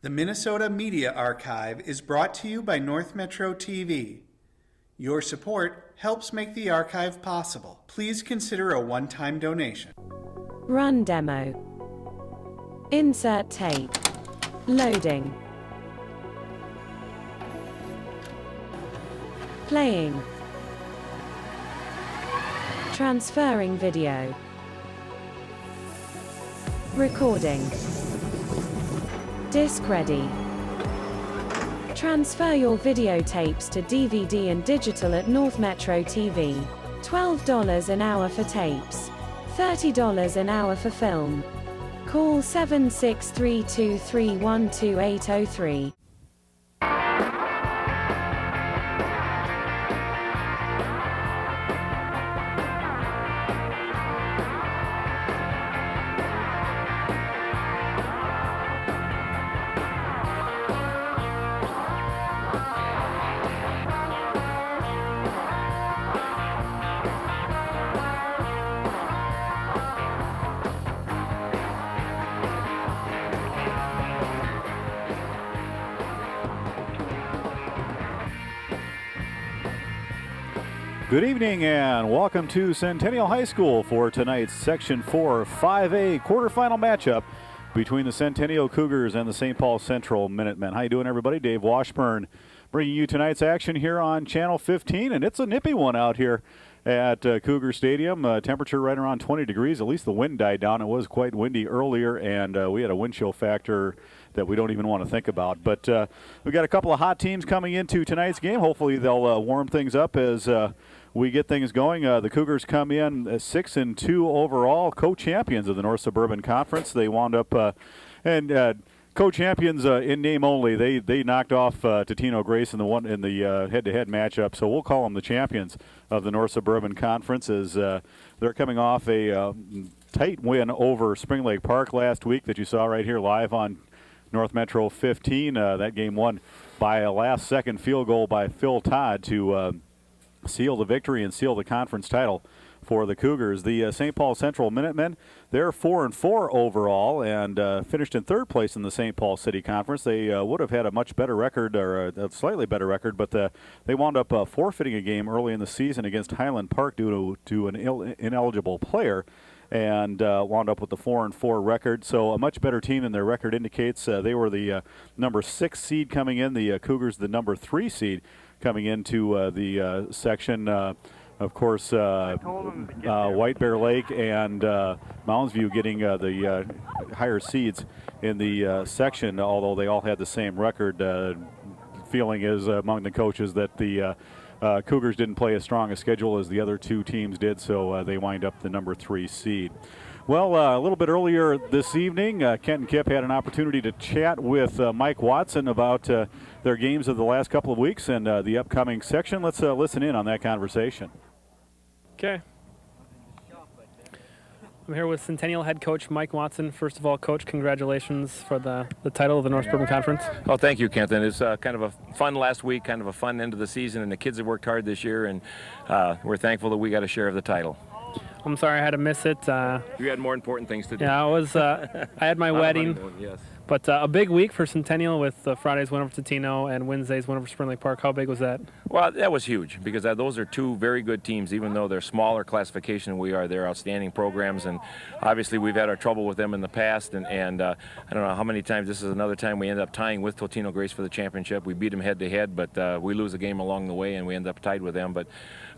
The Minnesota Media Archive is brought to you by North Metro TV. Your support helps make the archive possible. Please consider a one-time donation. Run demo. Insert tape. Loading. Playing. Transferring video. Recording. Disc ready. Transfer your videotapes to DVD and digital at North Metro TV. $12 an hour for tapes. $30 an hour for film. Call 76323122803. Good evening and welcome to Centennial High School for tonight's Section 4 5A quarterfinal matchup between the Centennial Cougars and the St. Paul Central Minutemen. How you doing, everybody? Dave Washburn bringing you tonight's action here on Channel 15, and it's a nippy one out here at Cougar Stadium. Temperature right around 20 degrees. At least the wind died down. It was quite windy earlier, and we had a wind chill factor that we don't even want to think about. But we've got a couple of hot teams coming into tonight's game. Hopefully they'll warm things up as we get things going. The Cougars come in 6-2 overall, co-champions of the North Suburban Conference. They wound up co-champions in name only. They knocked off Totino Grace in the head-to-head matchup, so we'll call them the champions of the North Suburban Conference as they're coming off a tight win over Spring Lake Park last week that you saw right here live on North Metro 15. That game won by a last-second field goal by Phil Todd to seal the victory and seal the conference title for the Cougars. The St. Paul Central Minutemen, they're 4-4 overall and finished in third place in the St. Paul City Conference. They would have had a much better record, or a slightly better record, but they wound up forfeiting a game early in the season against Highland Park due to an ineligible player, and wound up with the 4-4 record. So a much better team than their record indicates. They were the number 6 seed coming in. The Cougars the number 3 seed coming into the section. Of course, White Bear Lake and Mounds View getting the higher seeds in the section, although they all had the same record. Feeling is among the coaches that the Cougars didn't play as strong a schedule as the other two teams did, so they wind up the number 3 seed. Well, a little bit earlier this evening, Kent and Kip had an opportunity to chat with Mike Watson about their games of the last couple of weeks and the upcoming section. Let's listen in on that conversation. Okay. I'm here with Centennial head coach Mike Watson. First of all, Coach, congratulations for the title of the North Suburban Conference. Oh, thank you, Kenton. It's kind of a fun last week, kind of a fun end of the season, and the kids have worked hard this year, and we're thankful that we got a share of the title. I'm sorry I had to miss it. You had more important things to do. Yeah, I had my wedding. Yes. But a big week for Centennial with Friday's win over Totino and Wednesday's win over Spring Lake Park. How big was that? Well, that was huge because those are two very good teams, even though they're smaller classification than we are. They're outstanding programs, and obviously we've had our trouble with them in the past, and I don't know how many times. This is another time we ended up tying with Totino Grace for the championship. We beat them head-to-head, but we lose a game along the way, and we end up tied with them. But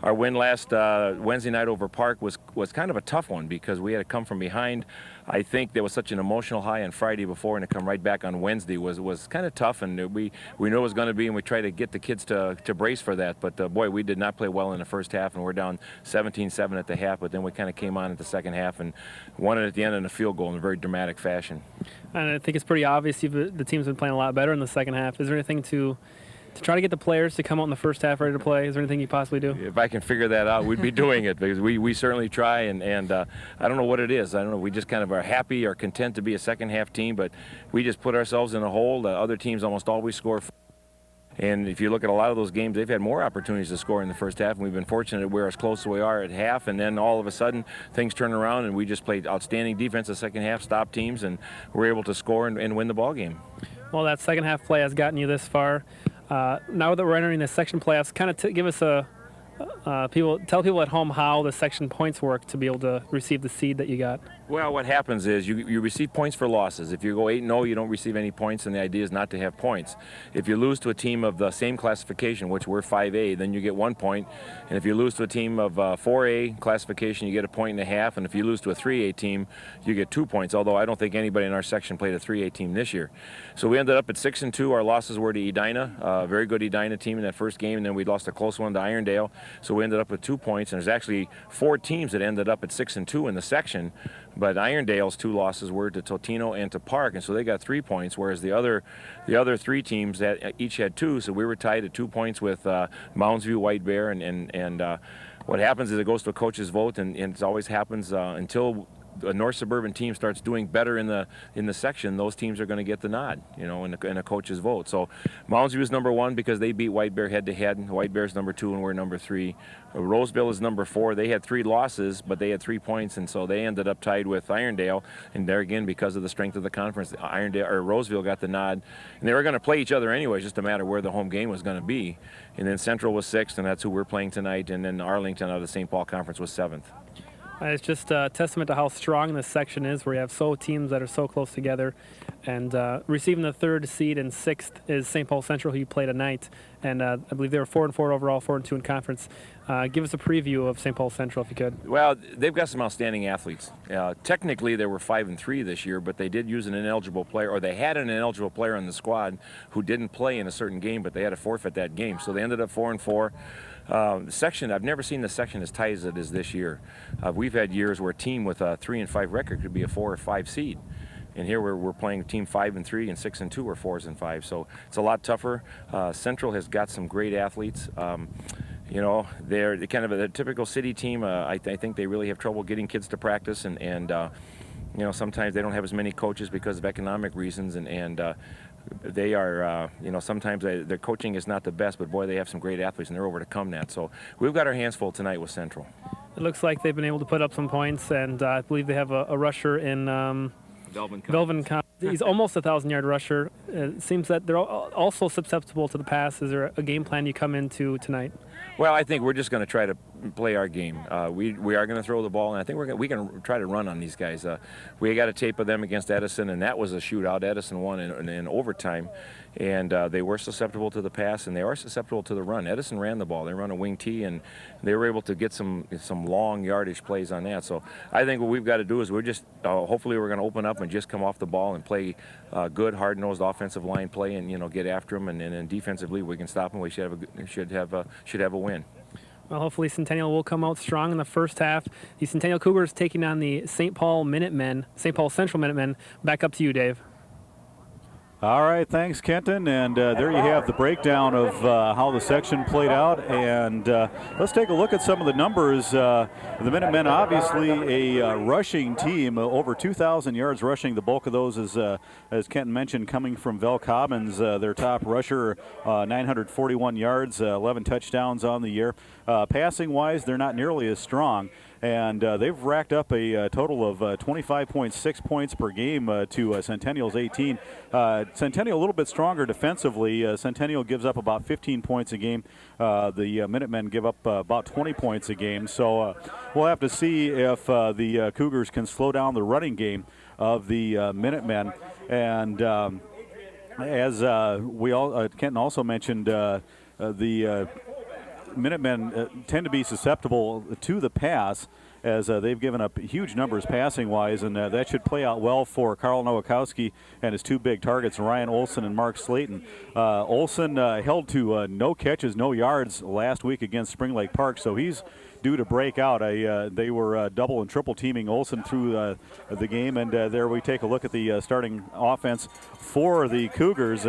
our win last Wednesday night over Park was kind of a tough one because we had to come from behind. I think there was such an emotional high on Friday before, and to come right back on Wednesday was kind of tough, and we knew it was going to be, and we tried to get the kids to brace for that. But boy, we did not play well in the first half, and we're down 17-7 at the half. But then we kind of came on at the second half and won it at the end in a field goal in a very dramatic fashion. And I think it's pretty obvious the team's been playing a lot better in the second half. Is there anything to try to get the players to come out in the first half ready to play? Is there anything you possibly do? If I can figure that out, we'd be doing it because we certainly try, and I don't know what it is. I don't know. We just kind of are happy or content to be a second half team, but we just put ourselves in a hole. Other teams almost always score. And if you look at a lot of those games, they've had more opportunities to score in the first half, and we've been fortunate we're as close as we are at half, and then all of a sudden things turn around, and we just played outstanding defense the second half, stopped teams, and we're able to score and win the ball game. Well, that second half play has gotten you this far. Now that we're entering the section playoffs, kind of give us tell people at home how the section points work to be able to receive the seed that you got. Well, what happens is you receive points for losses. If you go 8-0, you don't receive any points, and the idea is not to have points. If you lose to a team of the same classification, which we're 5A, then you get 1 point. And if you lose to a team of 4A classification, you get 1.5 points. And if you lose to a 3A team, you get 2 points, although I don't think anybody in our section played a 3A team this year. So we ended up at 6-2. Our losses were to Edina, a very good Edina team in that first game, and then we lost a close one to Irondale. So we ended up with 2 points, and there's actually 4 teams that ended up at 6-2 in the section. But Irondale's 2 losses were to Totino and to Park, and so they got 3 points, whereas the other 3 teams that each had 2. So we were tied at 2 points with Mounds View, White Bear, and what happens is it goes to a coach's vote, and it always happens until a North Suburban team starts doing better in the section. Those teams are going to get the nod, in a coach's vote. So Mounds View is number 1 because they beat White Bear head-to-head. White Bear's number 2, and we're number 3. Roseville is number 4. They had 3 losses, but they had 3 points, and so they ended up tied with Irondale. And there again, because of the strength of the conference, Roseville got the nod. And they were going to play each other anyway, just a matter where the home game was going to be. And then Central was 6th, and that's who we're playing tonight. And then Arlington out of the St. Paul Conference was 7th. It's just a testament to how strong this section is, where you have teams that are so close together. And receiving the 3rd seed and 6th is St. Paul Central, who you play tonight. And I believe they were 4-4 overall, 4-2 in conference. Give us a preview of St. Paul Central, if you could. Well, they've got some outstanding athletes. Technically, they were 5-3 this year, but they did use an ineligible player, or they had an ineligible player on the squad who didn't play in a certain game, but they had to forfeit that game. So they ended up 4-4. The section, I've never seen the section as tight as it is this year. We've had years where a team with a 3-5 record could be a 4 or 5 seed. And here we're playing a team 5-3 and 6-2 or 4s and 5. So it's a lot tougher. Central has got some great athletes. They're kind of a typical city team. I think they really have trouble getting kids to practice, and sometimes they don't have as many coaches because of economic reasons, and they are, sometimes their coaching is not the best, but boy, they have some great athletes, and they're overcome that. So we've got our hands full tonight with Central. It looks like they've been able to put up some points, and I believe they have a rusher in Velvin. He's almost a 1,000-yard rusher. It seems that they're also susceptible to the pass. Is there a game plan you come into tonight? Well, I think we're just going to try to play our game. We are going to throw the ball, and I think we can try to run on these guys. We got a tape of them against Edison, and that was a shootout. Edison won in overtime, and they were susceptible to the pass, and they are susceptible to the run. Edison ran the ball. They run a wing T, and they were able to get some long yardage plays on that. So I think what we've got to do is we're just hopefully we're going to open up and just come off the ball and play good, hard-nosed offensive line play, and get after them, and then defensively we can stop them. We should have a win. Well, hopefully Centennial will come out strong in the first half. The Centennial Cougars taking on the St. Paul Central Minutemen. Back up to you, Dave. All right, thanks, Kenton. And there you have the breakdown of how the section played out. And let's take a look at some of the numbers. The Minutemen, obviously a rushing team, over 2,000 yards rushing. The bulk of those, as Kenton mentioned, coming from Vel Cobbins, their top rusher, 941 yards, 11 touchdowns on the year. Passing-wise, they're not nearly as strong. And they've racked up a total of 25.6 points per game to Centennial's 18. Centennial a little bit stronger defensively. Centennial gives up about 15 points a game. The Minutemen give up about 20 points a game. So we'll have to see if the Cougars can slow down the running game of the Minutemen. And as Kenton also mentioned, the Minutemen tend to be susceptible to the pass, as they've given up huge numbers passing-wise, and that should play out well for Carl Nowakowski and his 2 big targets, Ryan Olson and Mark Slayton. Olson held to no catches, no yards last week against Spring Lake Park, so he's due to break out. They were double and triple teaming Olson through the game, and there we take a look at the starting offense for the Cougars.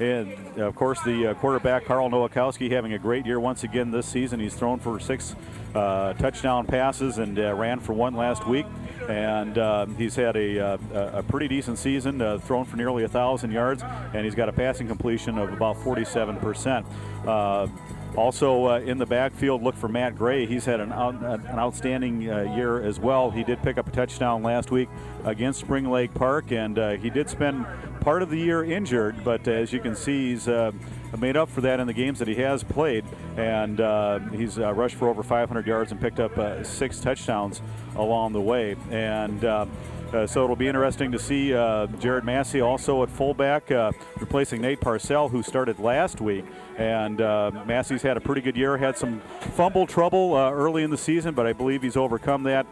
And, of course, the quarterback, Carl Nowakowski, having a great year once again this season. He's thrown for 6 touchdown passes and ran for 1 last week. And he's had a pretty decent season, thrown for nearly 1,000 yards, and he's got a passing completion of about 47%. Also in the backfield, look for Matt Gray. He's had an outstanding year as well. He did pick up a touchdown last week against Spring Lake Park, and he did spend part of the year injured, but as you can see, he's made up for that in the games that he has played, and he's rushed for over 500 yards and picked up 6 touchdowns along the way. And so it'll be interesting to see Jared Massey also at fullback, replacing Nate Parcell, who started last week. And Massey's had a pretty good year, had some fumble trouble early in the season, but I believe he's overcome that.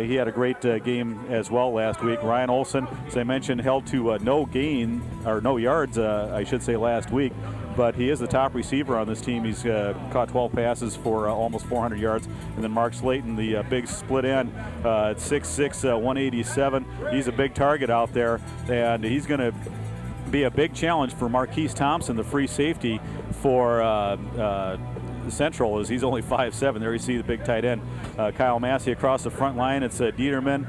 He had a great game as well last week. Ryan Olson, as I mentioned, held to no yards, I should say, last week. But he is the top receiver on this team. He's caught 12 passes for almost 400 yards. And then Mark Slayton, the big split end at 6'6", 187. He's a big target out there, and he's going to be a big challenge for Marquise Thompson, the free safety for Central, as he's only 5'7". There you see the big tight end. Kyle Massey across the front line. It's Dieterman,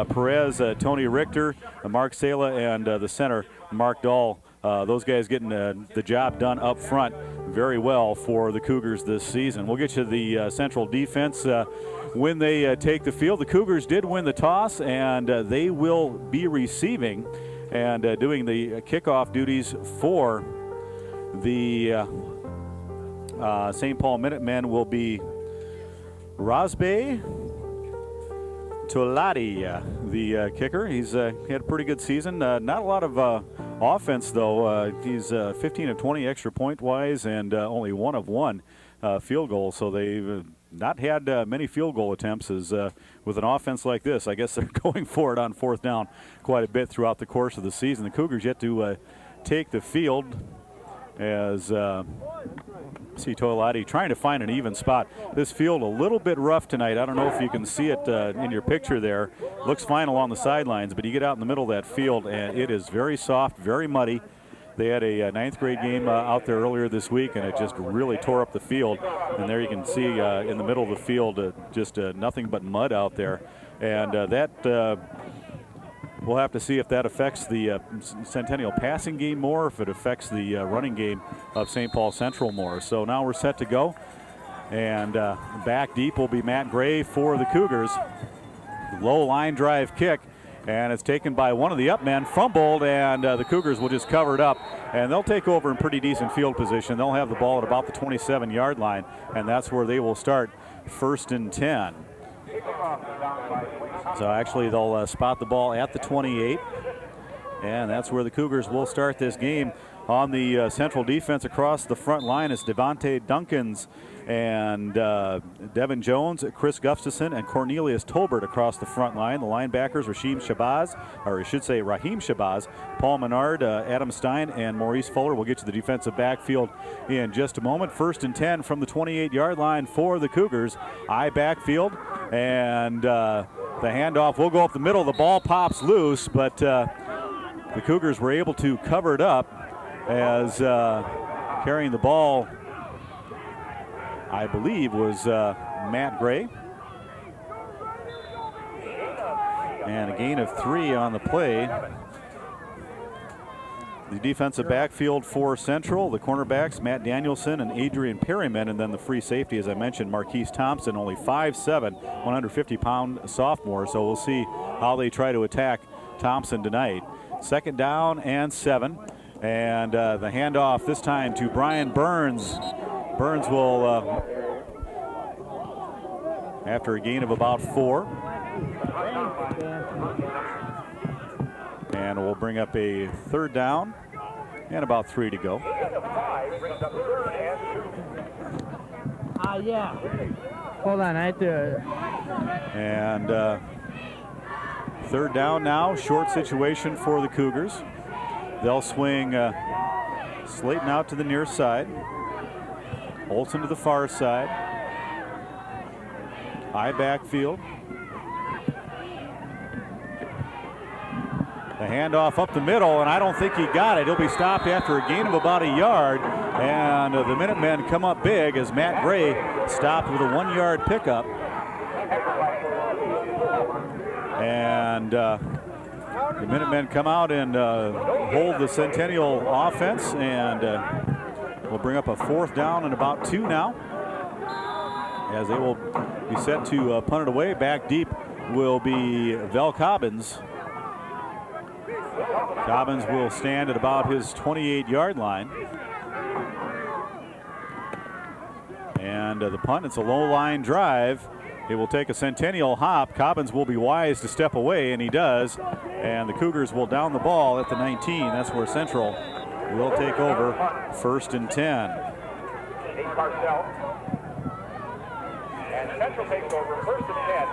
Perez, Tony Richter, Mark Sala, and the center, Mark Dahl. Those guys getting the job done up front very well for the Cougars this season. We'll get you the Central defense when they take the field. The Cougars did win the toss, and they will be receiving and doing the kickoff duties for the St. Paul Minutemen will be Rosbe Tolati, the kicker. He's had a pretty good season. Not a lot of offense, though. He's 15 of 20 extra point-wise and only 1 of 1 field goal. So they've not had many field goal attempts as with an offense like this. I guess they're going for it on 4th down quite a bit throughout the course of the season. The Cougars yet to take the field as see Toilati trying to find an even spot. This field a little bit rough tonight. I don't know if you can see it in your picture there. Looks fine along the sidelines, but you get out in the middle of that field and it is very soft, very muddy. They had a 9th grade game out there earlier this week, and it just really tore up the field. And there you can see in the middle of the field just nothing but mud out there. And we'll have to see if that affects the Centennial passing game more, if it affects the running game of St. Paul Central more. So now we're set to go. And back deep will be Matt Gray for the Cougars. Low line drive kick. And it's taken by one of the up men, fumbled, and the Cougars will just cover it up. And they'll take over in pretty decent field position. They'll have the ball at about the 27-yard line, and that's where they will start 1st and 10. So actually they'll spot the ball at the 28, and that's where the Cougars will start this game. On the Central defense across the front line is Devontae Duncans and Devin Jones, Chris Gustafson, and Cornelius Tolbert across the front line. The linebackers, Raheem Shabazz, Paul Menard, Adam Stein, and Maurice Fuller. We'll get to the defensive backfield in just a moment. 1st and 10 from the 28-yard line for the Cougars. I backfield, and the handoff will go up the middle. The ball pops loose, but the Cougars were able to cover it up as carrying the ball, I believe, was Matt Gray. And a gain of 3 on the play. The defensive backfield for Central, the cornerbacks, Matt Danielson and Adrian Perryman, and then the free safety, as I mentioned, Marquise Thompson, only 5'7", 150-pound sophomore. So we'll see how they try to attack Thompson tonight. 2nd down and 7. And the handoff this time to Brian Burns. Burns will, after a gain of about 4. And we'll bring up a 3rd down and about 3 to go. Yeah. Hold on, I have to. And 3rd down now, short situation for the Cougars. They'll swing Slayton out to the near side. Olson to the far side. I backfield. The handoff up the middle, and I don't think he got it. He'll be stopped after a gain of about a yard. And the Minutemen come up big as Matt Gray stopped with a 1-yard pickup. And the Minutemen come out and hold the Centennial offense, and we'll bring up a 4th down and about 2 now, as they will be set to punt it away. Back deep will be Vel Cobbins. Cobbins will stand at about his 28-yard line. And the punt, it's a low-line drive. It will take a Centennial hop. Cobbins will be wise to step away, and he does. And the Cougars will down the ball at the 19. That's where Central will take over 1st and 10. And Central takes over 1st and 10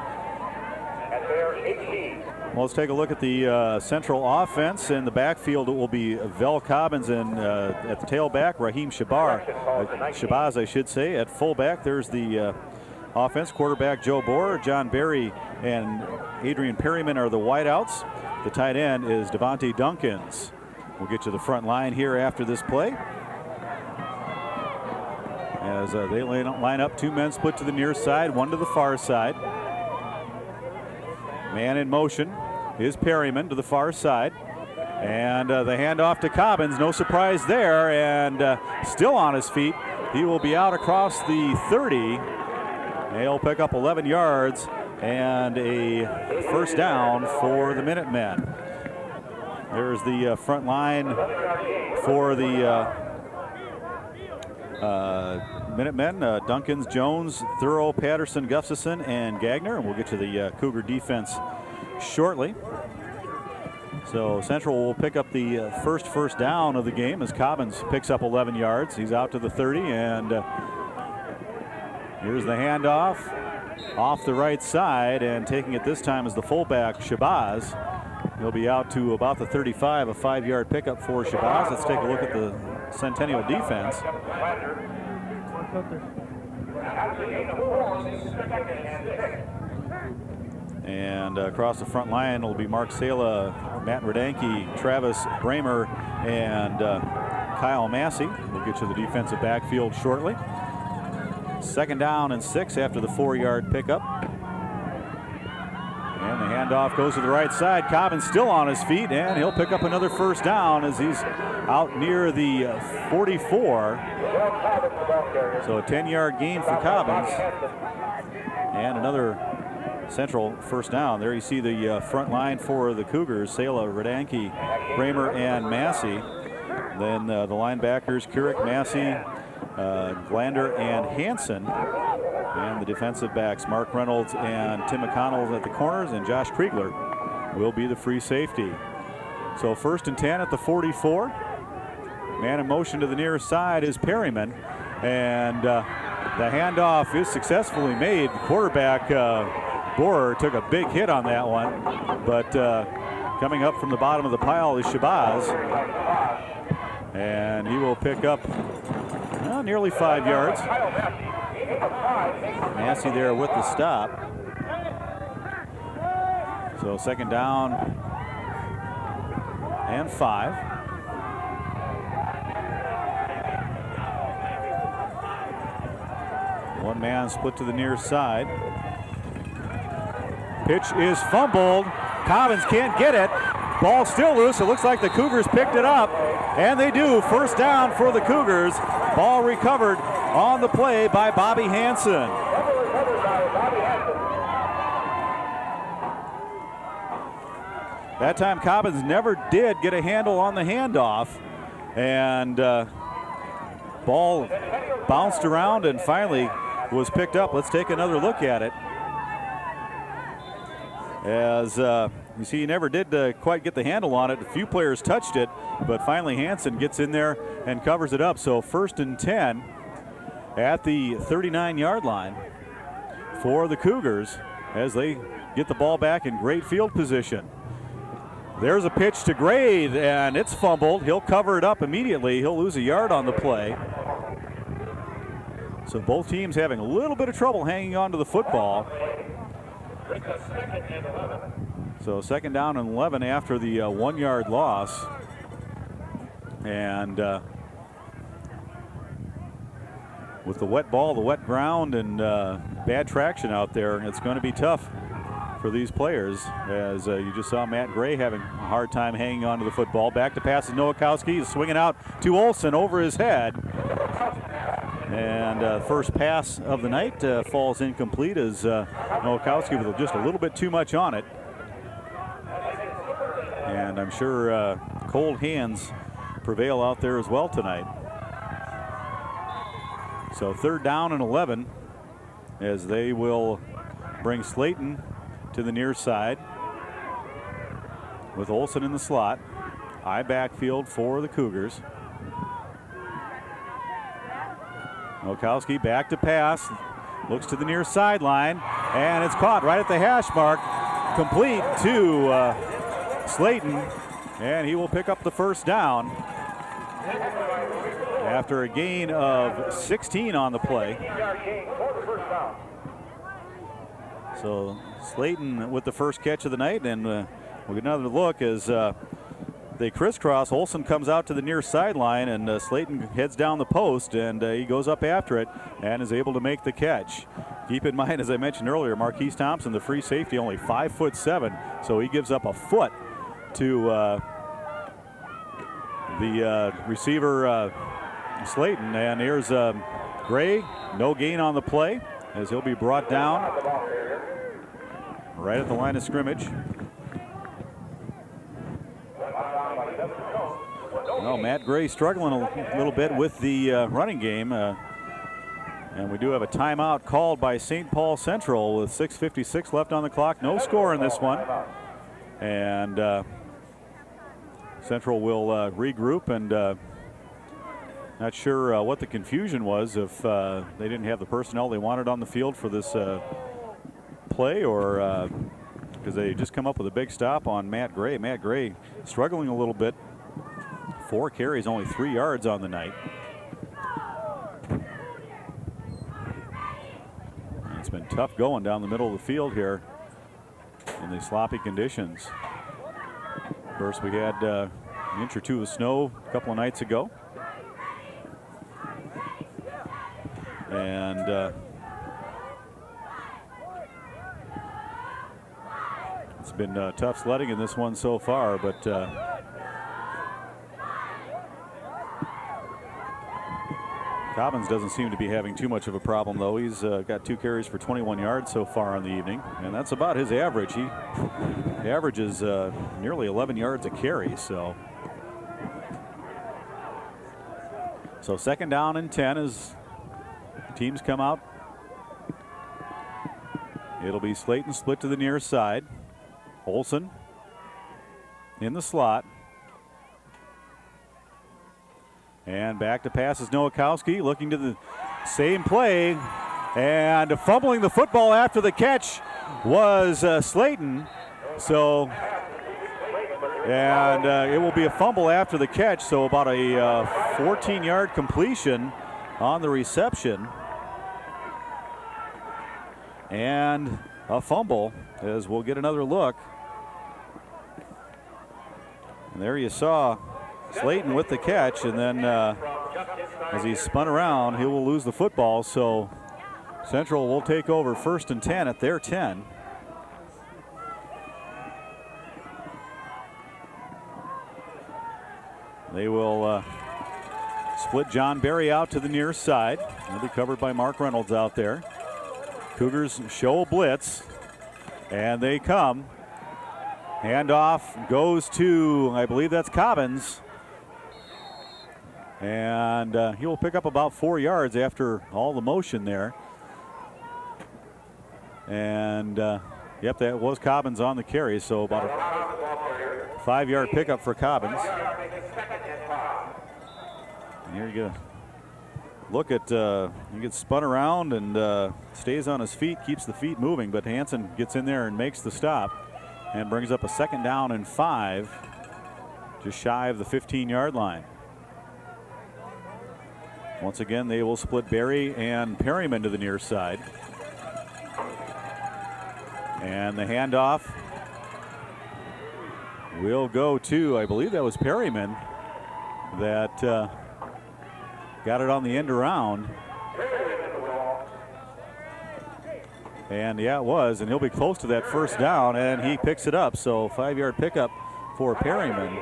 at their 18. Well, let's take a look at the Central offense. In the backfield, it will be Vel Cobbins, and at the tailback, Raheem Shabazz, I should say. At fullback, there's the offense. Quarterback, Joe Boer. John Berry and Adrian Perryman are the wideouts. The tight end is Devontae Duncans. We'll get you the front line here after this play. As they line up, 2 men split to the near side, 1 to the far side. Man in motion is Perryman to the far side. And the handoff to Cobbins, no surprise there, and still on his feet. He will be out across the 30. He'll pick up 11 yards and a 1st down for the Minutemen. There's the front line for the Minutemen, Duncans, Jones, Thurl, Patterson, Gustafson, and Gagner. And we'll get to the Cougar defense shortly. So Central will pick up the first down of the game as Cobbins picks up 11 yards. He's out to the 30, and here's the handoff off the right side, and taking it this time is the fullback, Shabazz. He'll be out to about the 35, a 5-yard pickup for Shabazz. Let's take a look at the Centennial defense. And across the front line will be Mark Sala, Matt Radanke, Travis Bramer, and Kyle Massey. We'll get to the defensive backfield shortly. 2nd down and 6 after the 4-yard pickup. And the handoff goes to the right side. Cobbins still on his feet, and he'll pick up another 1st down as he's out near the 44. So a 10-yard gain for Cobbins. And another Central 1st down. There you see the front line for the Cougars, Sala, Radanke, Bramer, and Massey. Then the linebackers, Keurig, Massey, Glander, and Hansen. And the defensive backs, Mark Reynolds and Tim McConnell at the corners, and Josh Kriegler will be the free safety. So 1st and 10 at the 44. Man in motion to the near side is Perryman. And the handoff is successfully made. The quarterback, Borer, took a big hit on that one. But coming up from the bottom of the pile is Shabazz. And he will pick up nearly 5 yards. Massey there with the stop. So 2nd down and 5. One man split to the near side. Pitch is fumbled. Cobbins can't get it. Ball still loose. It looks like the Cougars picked it up. And they do. 1st down for the Cougars. Ball recovered on the play by Bobby Hansen. That time Cobbins never did get a handle on the handoff. And ball bounced around and finally was picked up. Let's take another look at it. As you see, he never did quite get the handle on it. A few players touched it, but finally Hansen gets in there and covers it up. So 1st and 10 at the 39-yard line for the Cougars as they get the ball back in great field position. There's a pitch to Gray, and it's fumbled. He'll cover it up immediately. He'll lose a yard on the play. So both teams having a little bit of trouble hanging on to the football. So 2nd down and 11 after the 1-yard loss. And with the wet ball, the wet ground, and bad traction out there, it's going to be tough for these players. As you just saw Matt Gray having a hard time hanging on to the football. Back to pass is Nowakowski. He's swinging out to Olsen over his head. And first pass of the night falls incomplete as Nowakowski with just a little bit too much on it. And And I'm sure cold hands prevail out there as well tonight. So 3rd down and 11 as they will bring Slayton to the near side with Olson in the slot. High backfield for the Cougars. Olkowski back to pass. Looks to the near sideline. And it's caught right at the hash mark. Complete to Slayton. And he will pick up the first down after a gain of 16 on the play. So Slayton with the first catch of the night. And we'll get another look as they crisscross. Olson comes out to the near sideline, and Slayton heads down the post, and he goes up after it and is able to make the catch. Keep in mind, as I mentioned earlier, Marquise Thompson, the free safety, only 5'7", so he gives up a foot to the receiver Slayton. And here's Gray, no gain on the play as he'll be brought down right at the line of scrimmage. Well, Matt Gray struggling a little bit with the running game. And we do have a timeout called by St. Paul Central with 6:56 left on the clock. No score in this one. And Central will regroup, and not sure what the confusion was, if they didn't have the personnel they wanted on the field for this play, or because they just come up with a big stop on Matt Gray. Matt Gray struggling a little bit. 4 carries, only 3 yards on the night. And it's been tough going down the middle of the field here in these sloppy conditions. First, we had an inch or 2 of snow a couple of nights ago. And it's been tough sledding in this one so far, but Cobbins doesn't seem to be having too much of a problem, though. He's got 2 carries for 21 yards so far on the evening, and that's about his average. He averages nearly 11 yards a carry. So 2nd down and 10 as teams come out. It'll be Slayton split to the near side. Olson in the slot. And back to pass is Nowakowski, looking to the same play, and fumbling the football after the catch was Slayton. So, and it will be a fumble after the catch, so about a 14-yard completion on the reception. And a fumble, as we'll get another look. And there you saw Slayton with the catch, and then as he spun around, he will lose the football. So Central will take over 1st and 10 at their 10. They will split John Berry out to the near side. He'll be covered by Mark Reynolds out there. Cougars show a blitz, and they come. Handoff goes to, I believe that's Cobbins. And he will pick up about 4 yards after all the motion there. And yep, that was Cobbins on the carry, so about a 5-yard pickup for Cobbins. And here you go. Look at, he gets spun around and stays on his feet, keeps the feet moving, but Hansen gets in there and makes the stop and brings up a 2nd down and 5, just shy of the 15-yard line. Once again, they will split Berry and Perryman to the near side. And the handoff will go to, I believe that was Perryman that got it on the end around. And yeah, it was, and he'll be close to that 1st down, and he picks it up. So 5-yard pickup for Perryman.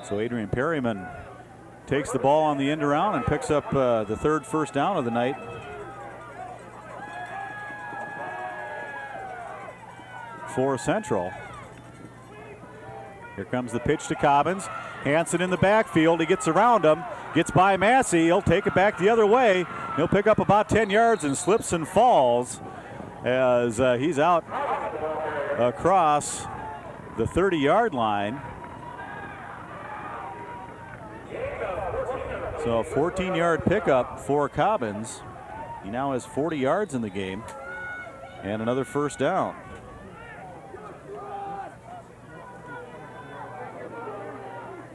So Adrian Perryman takes the ball on the end around and picks up the 3rd 1st down of the night. for Central. Here comes the pitch to Cobbins. Hansen in the backfield. He gets around him, gets by Massey. He'll take it back the other way. He'll pick up about 10 yards and slips and falls as he's out across the 30-yard line. So a 14-yard pickup for Cobbins. He now has 40 yards in the game and another first down.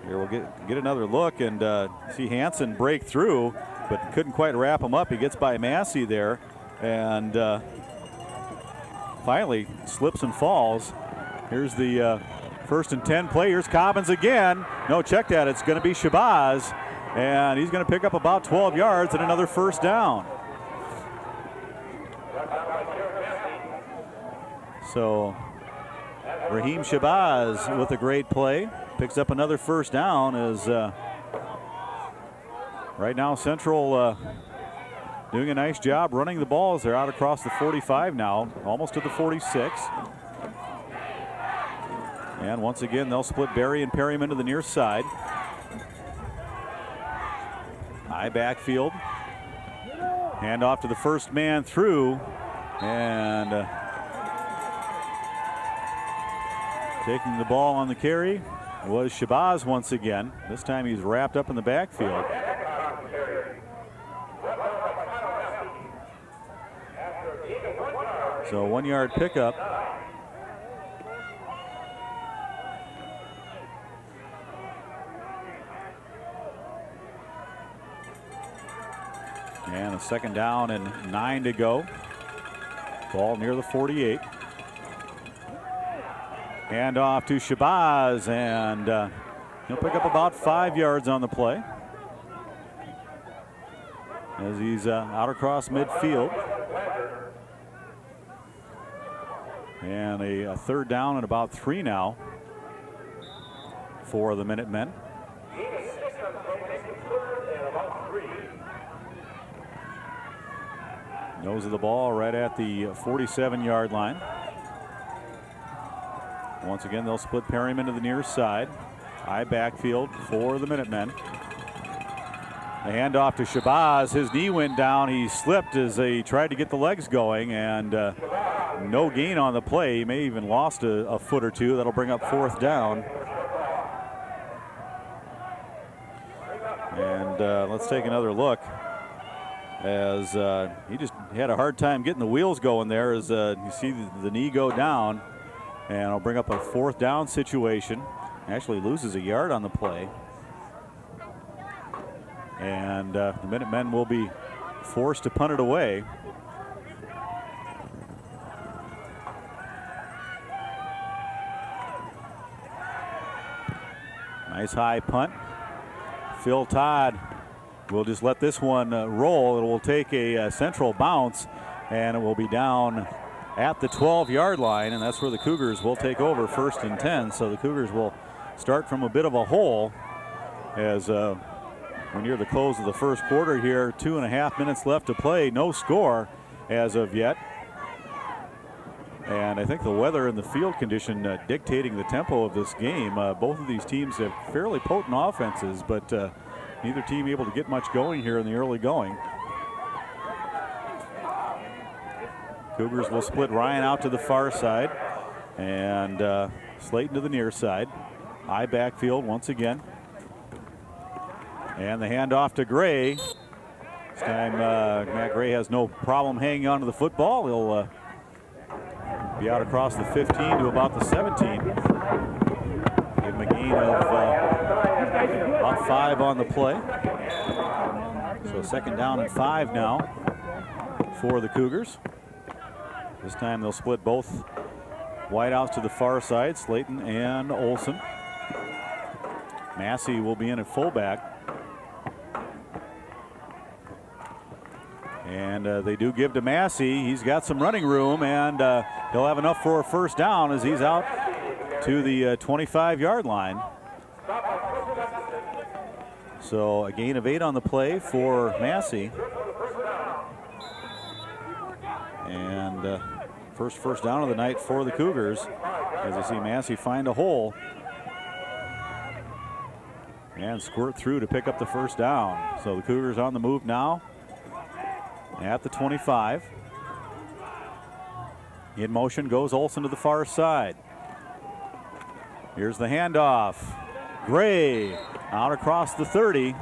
Here we'll get another look and see Hansen break through, but couldn't quite wrap him up. He gets by Massey there and finally slips and falls. Here's the 1st and 10 play. Here's Cobbins again. No, check that. It's going to be Shabazz, and he's going to pick up about 12 yards and another first down. So Raheem Shabazz with a great play. Picks up another first down as right now Central doing a nice job running the ball as they're out across the 45 now, almost to the 46. And once again, they'll split Barry and Perryman to the near side. High backfield. Hand off to the first man through. And taking the ball on the carry was Shabazz once again. This time he's wrapped up in the backfield. So 1 yard pickup. And a second down and 9 to go. Ball near the 48. Hand off to Shabazz, and he'll pick up about 5 yards on the play as he's out across midfield. And a third down and about 3 now for the Minutemen. Nose of the ball right at the 47-yard line. Once again, they'll split Perryman to the near side. High backfield for the Minutemen. The handoff to Shabazz. His knee went down. He slipped as they tried to get the legs going, and no gain on the play. He may even lost a foot or two. That'll bring up 4th down. And let's take another look as he just had a hard time getting the wheels going there as you see the knee go down. And it'll bring up a 4th down situation. Actually loses a yard on the play. And the Minutemen will be forced to punt it away. Nice high punt. Phil Todd will just let this one roll. It will take a Central bounce, and it will be down at the 12-yard line, and that's where the Cougars will take over 1st and 10. So the Cougars will start from a bit of a hole as we're near the close of the first quarter here. 2.5 minutes left to play. No score as of yet. And I think the weather and the field condition dictating the tempo of this game. Both of these teams have fairly potent offenses, but neither team able to get much going here in the early going. Cougars will split Ryan out to the far side and Slayton to the near side. High backfield once again. And the handoff to Gray. This time Matt Gray has no problem hanging on to the football. He'll be out across the 15 to about the 17. Give him a gain of about 5 on the play. So 2nd down and 5 now for the Cougars. This time they'll split both wideouts to the far side, Slayton and Olson. Massey will be in at fullback. And they do give to Massey. He's got some running room, and he'll have enough for a first down as he's out to the 25-yard line. So a gain of 8 on the play for Massey. And First down of the night for the Cougars, as you see Massey find a hole and squirt through to pick up the first down. So the Cougars on the move now at the 25. In motion goes Olson to the far side. Here's the handoff. Gray out across the 30.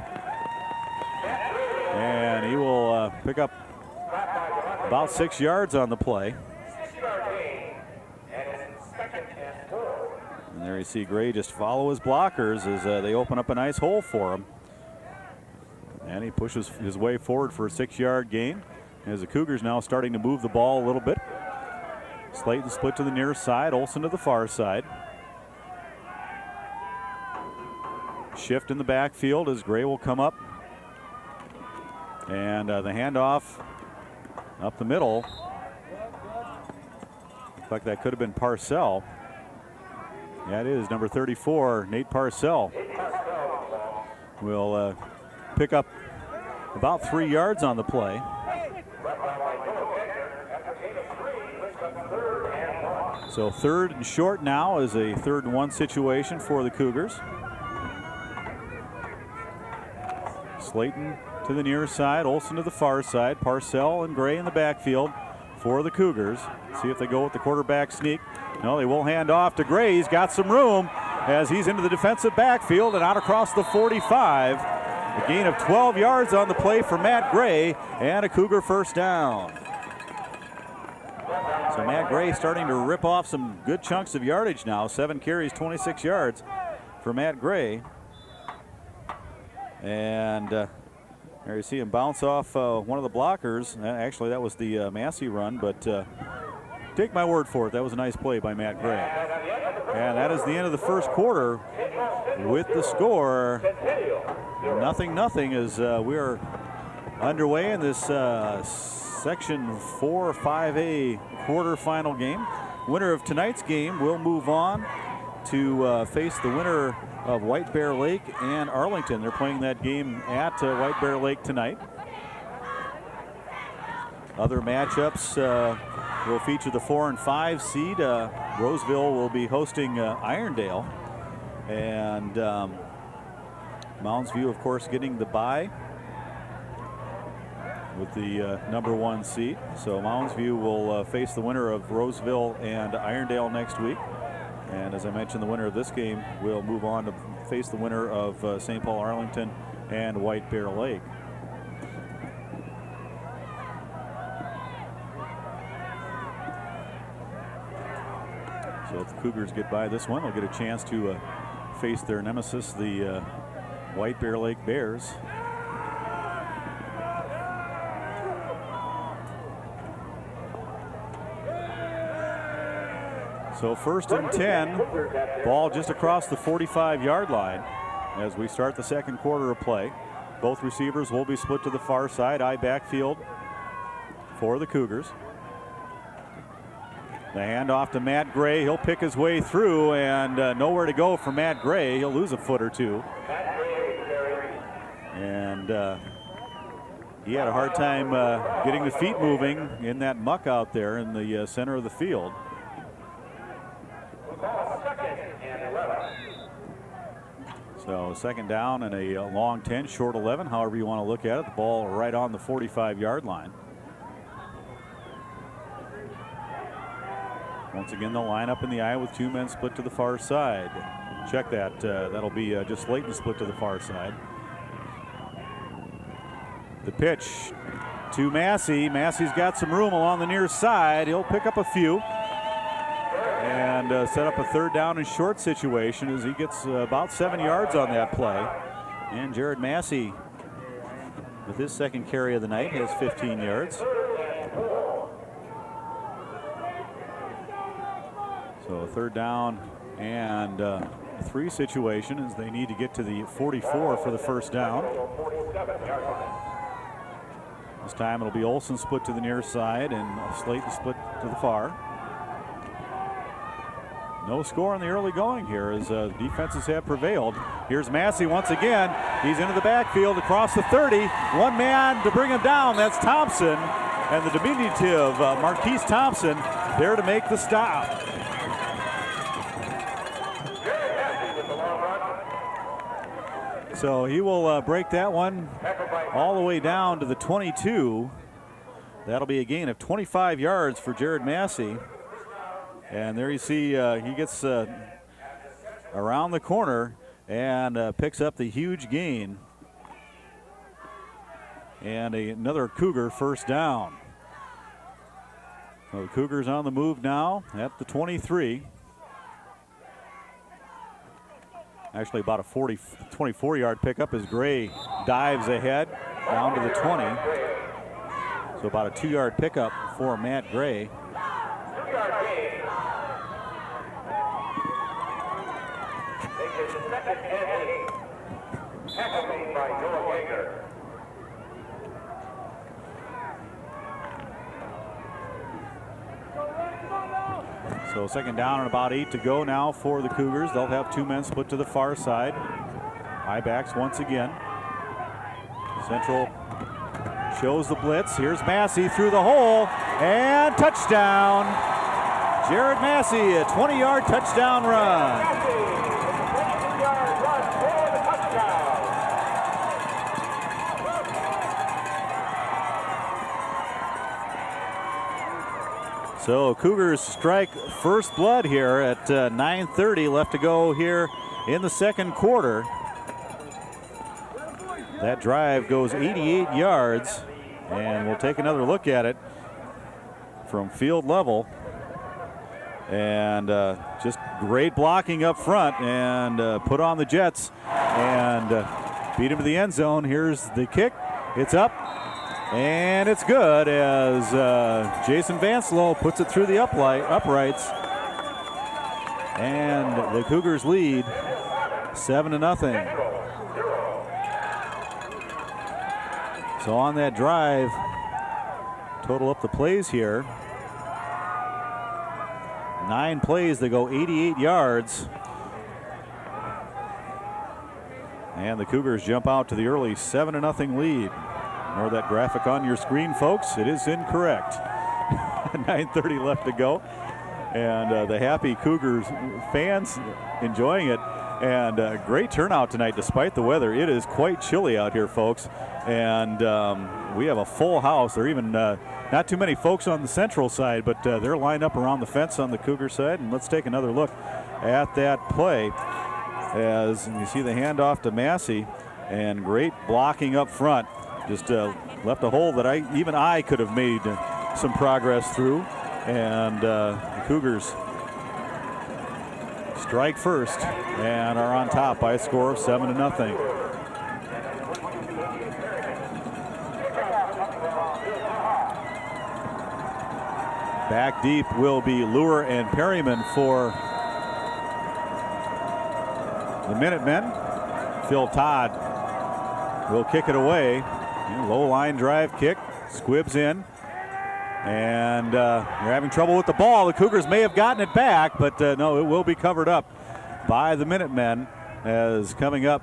And he will pick up about 6 yards on the play. And there you see Gray just follow his blockers as they open up a nice hole for him. And he pushes his way forward for a 6-yard gain. As the Cougars now starting to move the ball a little bit. Slayton split to the near side, Olson to the far side. Shift in the backfield as Gray will come up. And the handoff up the middle. Looks like that could have been Parcell. Yeah, it is number 34, Nate Parcell. Will pick up about 3 yards on the play. So 3rd and short now is a 3rd and 1 situation for the Cougars. Slayton to the near side, Olson to the far side, Parcell and Gray in the backfield for the Cougars. See if they go with the quarterback sneak. No, they will hand off to Gray. He's got some room as he's into the defensive backfield and out across the 45. A gain of 12 yards on the play for Matt Gray and a Cougar first down. So Matt Gray starting to rip off some good chunks of yardage now. 7 carries, 26 yards for Matt Gray. And there you see him bounce off one of the blockers. Actually, that was the Massey run, but take my word for it, that was a nice play by Matt Gray. And that is the end of the first quarter with the score 0-0 as we are underway in this Section 4-5A quarterfinal game. Winner of tonight's game will move on to face the winner of White Bear Lake and Arlington. They're playing that game at White Bear Lake tonight. Other matchups will feature the 4 and 5 seed. Roseville will be hosting Irondale. And Mounds View, of course, getting the bye with the number 1 seed. So Mounds View will face the winner of Roseville and Irondale next week. And as I mentioned, the winner of this game will move on to face the winner of St. Paul Arlington and White Bear Lake. So if the Cougars get by this one, they'll get a chance to face their nemesis, the White Bear Lake Bears. So 1st and 10, ball just across the 45-yard line as we start the second quarter of play. Both receivers will be split to the far side, I backfield for the Cougars. The handoff to Matt Gray. He'll pick his way through and nowhere to go for Matt Gray. He'll lose a foot or two. And he had a hard time getting the feet moving in that muck out there in the center of the field. So 2nd down and a long 10, short 11, however you want to look at it. The ball right on the 45-yard line. Once again, they'll line up in the I with 2 men split to the far side. Check that. That'll be just Slayton split to the far side. The pitch to Massey. Massey's got some room along the near side. He'll pick up a few and set up a 3rd down and short situation as he gets about 7 yards on that play. And Jared Massey, with his 2nd carry of the night, has 15 yards. So a 3rd down and 3 situation as they need to get to the 44 for the first down. This time it'll be Olson split to the near side and Slayton split to the far. No score in the early going here as defenses have prevailed. Here's Massey once again. He's into the backfield across the 30. One man to bring him down. That's Thompson. And the diminutive Marquise Thompson there to make the stop. So he will break that one all the way down to the 22. That'll be a gain of 25 yards for Jared Massey. And there you see he gets around the corner and picks up the huge gain. And another Cougar first down. So the Cougars on the move now at the 23. Actually about a 24-yard pickup as Gray dives ahead down to the 20. So about a 2-yard pickup for Matt Gray. So second down and about 8 to go now for the Cougars. They'll have 2 men split to the far side. High backs once again. Central shows the blitz. Here's Massey through the hole and touchdown. Jared Massey, a 20-yard touchdown run. So Cougars strike first blood here at 9:30 left to go here in the second quarter. That drive goes 88 yards, and we'll take another look at it from field level. And just great blocking up front and put on the Jets and beat him to the end zone. Here's the kick. It's up. And it's good as Jason Vanslow puts it through the uprights. And the Cougars lead 7-0. So on that drive, total up the plays here. 9 plays, they go 88 yards. And the Cougars jump out to the early 7-0 lead. Ignore that graphic on your screen, folks. It is incorrect. 9:30 left to go. And the happy Cougars fans enjoying it. And great turnout tonight despite the weather. It is quite chilly out here, folks. And we have a full house. There are even not too many folks on the central side, but they're lined up around the fence on the Cougar side. And let's take another look at that play as you see the handoff to Massey. And great blocking up front. Just left a hole that even I could have made some progress through. And the Cougars strike first and are on top by a score of 7-0. Back deep will be Lure and Perryman for the Minutemen. Phil Todd will kick it away. Low line drive kick, squibs in, and they're having trouble with the ball. The Cougars may have gotten it back, but no, it will be covered up by the Minutemen. As coming up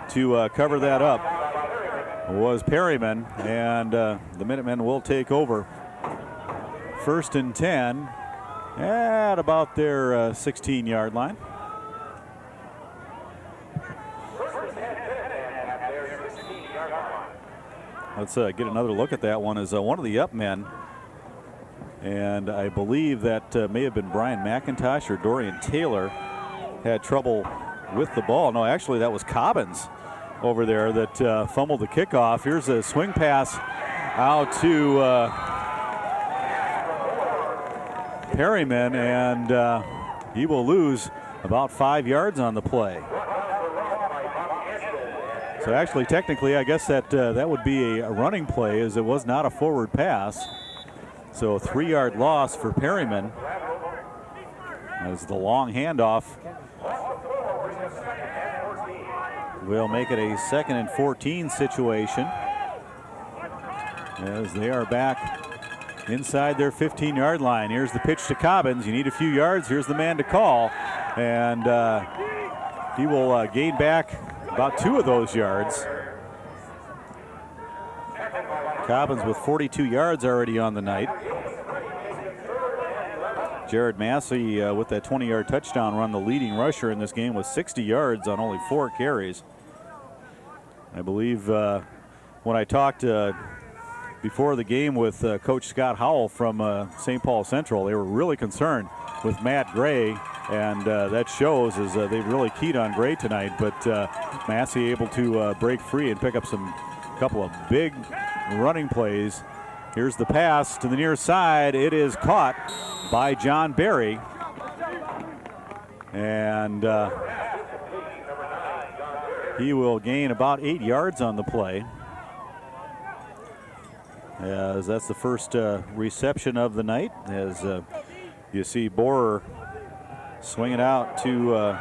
to cover that up was Perryman, and the Minutemen will take over. 1st and 10 at about their 16-yard line. Let's get another look at that one as one of the up men, and I believe that may have been Brian McIntosh or Dorian Taylor, had trouble with the ball. No, actually that was Cobbins over there that fumbled the kickoff. Here's a swing pass out to Perryman, and he will lose about 5 yards on the play. So actually, technically, I guess that would be a running play, as it was not a forward pass. So a 3-yard loss for Perryman as the long handoff will make it a 2nd and 14 situation as they are back inside their 15-yard line. Here's the pitch to Cobbins. You need a few yards. Here's the man to call, and he will gain back about 2 of those yards. Cobbins with 42 yards already on the night. Jared Massey with that 20-yard touchdown run, the leading rusher in this game with 60 yards on only 4 carries. I believe when I talked before the game with Coach Scott Howell from St. Paul Central, they were really concerned with Matt Gray, and that shows as they've really keyed on Gray tonight. But Massey able to break free and pick up a couple of big running plays. Here's the pass to the near side. It is caught by John Berry. And he will gain about 8 yards on the play, as that's the first reception of the night. As you see Borer swing it out to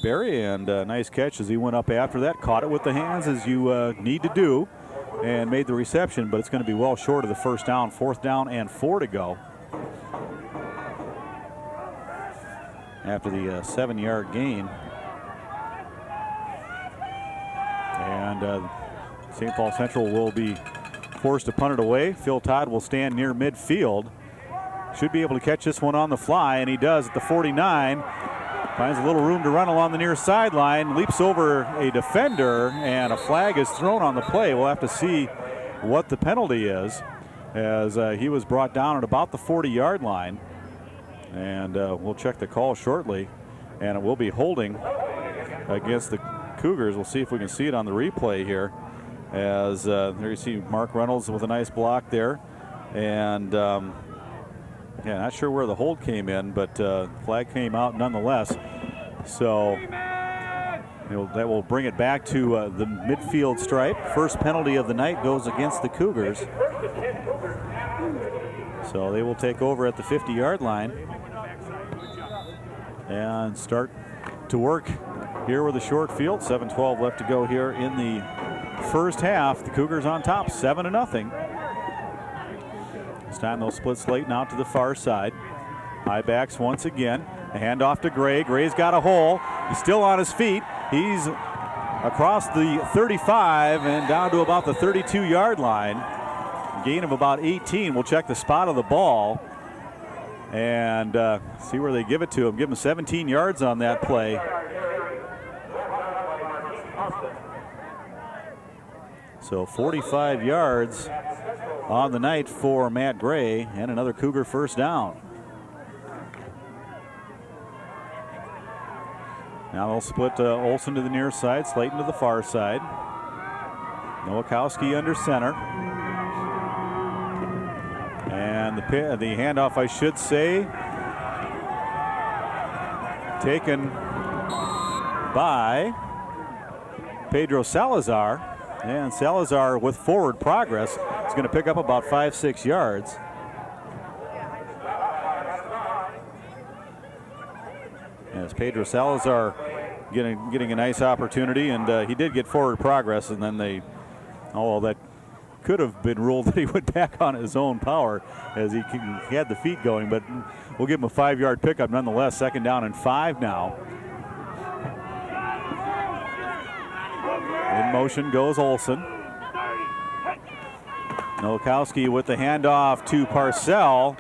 Berry, and nice catch as he went up after that. Caught it with the hands, as you need to do, and made the reception, but it's going to be well short of the first down. 4th down and 4 to go after the 7-yard gain. And St. Paul Central will be forced to punt it away. Phil Todd will stand near midfield. Should be able to catch this one on the fly, and he does at the 49. Finds a little room to run along the near sideline, leaps over a defender, and a flag is thrown on the play. We'll have to see what the penalty is, as he was brought down at about the 40-yard line. And we'll check the call shortly, and it will be holding against the Cougars. We'll see if we can see it on the replay here, as there you see Mark Reynolds with a nice block there. And yeah, not sure where the hold came in, but flag came out nonetheless. So that will bring it back to the midfield stripe. First penalty of the night goes against the Cougars. So they will take over at the 50-yard line and start to work here with a short field. 7:12 left to go here in the first half. The Cougars on top, 7-0. This time they'll split Slayton out to the far side. High backs once again. A handoff to Gray. Gray's got a hole. He's still on his feet. He's across the 35 and down to about the 32-yard line. Gain of about 18. We'll check the spot of the ball and see where they give it to him. Give him 17 yards on that play. So 45 yards on the night for Matt Gray, and another Cougar first down. Now they'll split Olson to the near side, Slayton to the far side. Nowakowski under center. And the handoff, I should say, taken by Pedro Salazar. And Salazar, with forward progress, is going to pick up about 5-6 yards. As Pedro Salazar getting a nice opportunity, and he did get forward progress, and then that could have been ruled that he went back on his own power as he had the feet going, but we'll give him a 5-yard pickup nonetheless. 2nd down and 5 now. In motion goes Olson. Nowakowski with the handoff to Parcell,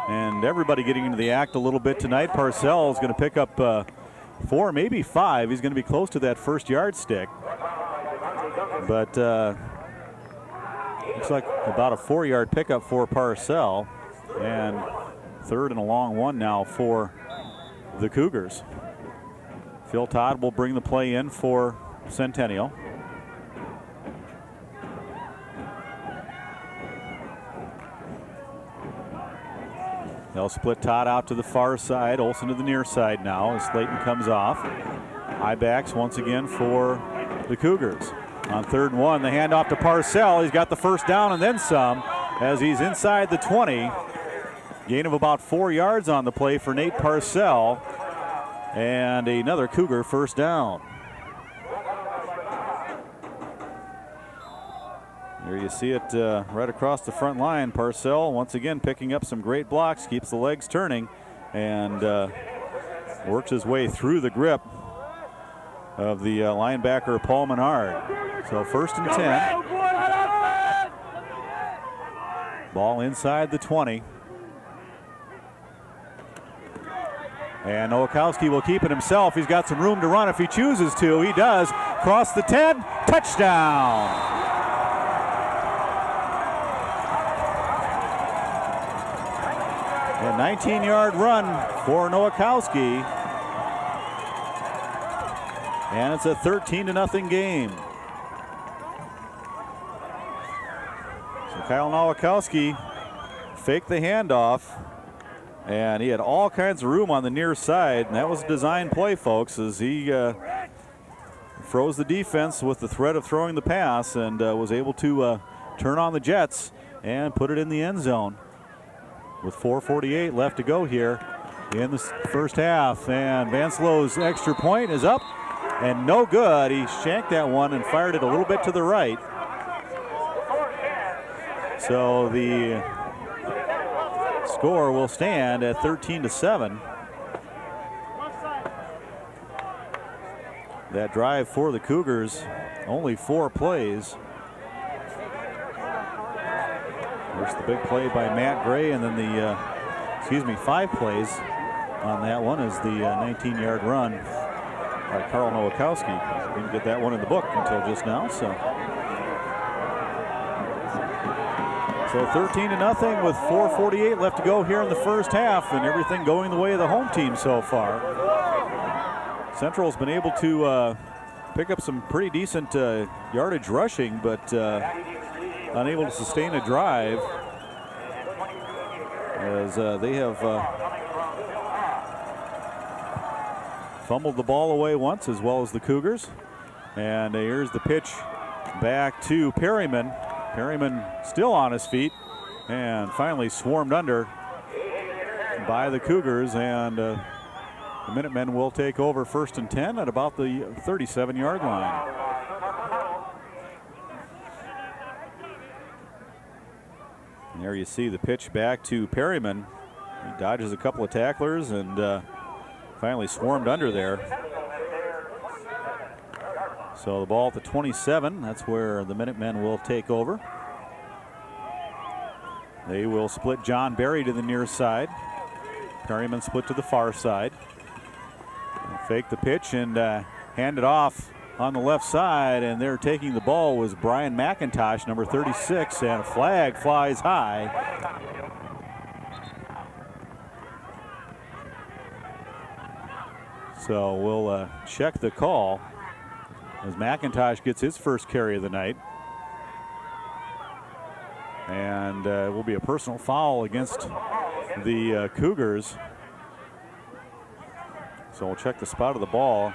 and everybody getting into the act a little bit tonight. Parcell is going to pick up 4, maybe 5. He's going to be close to that first yardstick, but looks like about a 4-yard pickup for Parcell, and 3rd and a long one now for the Cougars. Phil Todd will bring the play in for Centennial. They'll split Todd out to the far side, Olson to the near side now as Slayton comes off. High backs once again for the Cougars. On 3rd and 1, the handoff to Parcell. He's got the first down and then some as he's inside the 20. Gain of about 4 yards on the play for Nate Parcell, and another Cougar first down. There you see it right across the front line. Parcell once again picking up some great blocks, keeps the legs turning, and works his way through the grip of the linebacker Paul Menard. So 1st and 10. Ball inside the 20. And Nowakowski will keep it himself. He's got some room to run if he chooses to. He does. Cross the 10. Touchdown. A 19-yard run for Nowakowski. And it's a 13-0 game. So Kyle Nowakowski faked the handoff. And he had all kinds of room on the near side, and that was a design play, folks, as he froze the defense with the threat of throwing the pass and was able to turn on the Jets and put it in the end zone with 4:48 left to go here in the first half. And Vanslow's extra point is up and no good. He shanked that one and fired it a little bit to the right. So the score will stand at 13-7. That drive for the Cougars, only 4 plays. There's the big play by Matt Gray, and then the, 5 plays on that one is the 19-yard run by Carl Nowakowski. Didn't get that one in the book until just now, so 13-0 with 4:48 left to go here in the first half, and everything going the way of the home team so far. Central's been able to pick up some pretty decent yardage rushing, but unable to sustain a drive as they have fumbled the ball away once, as well as the Cougars. And here's the pitch back to Perryman. Perryman still on his feet and finally swarmed under by the Cougars, and the Minutemen will take over 1st and 10 at about the 37-yard line. And there you see the pitch back to Perryman. He dodges a couple of tacklers and finally swarmed under there. So the ball at the 27, that's where the Minutemen will take over. They will split John Berry to the near side. Perryman split to the far side. Fake the pitch and hand it off on the left side, and there taking the ball was Brian McIntosh, number 36, and a flag flies high. So we'll check the call as McIntosh gets his first carry of the night. And it will be a personal foul against the Cougars. So we'll check the spot of the ball.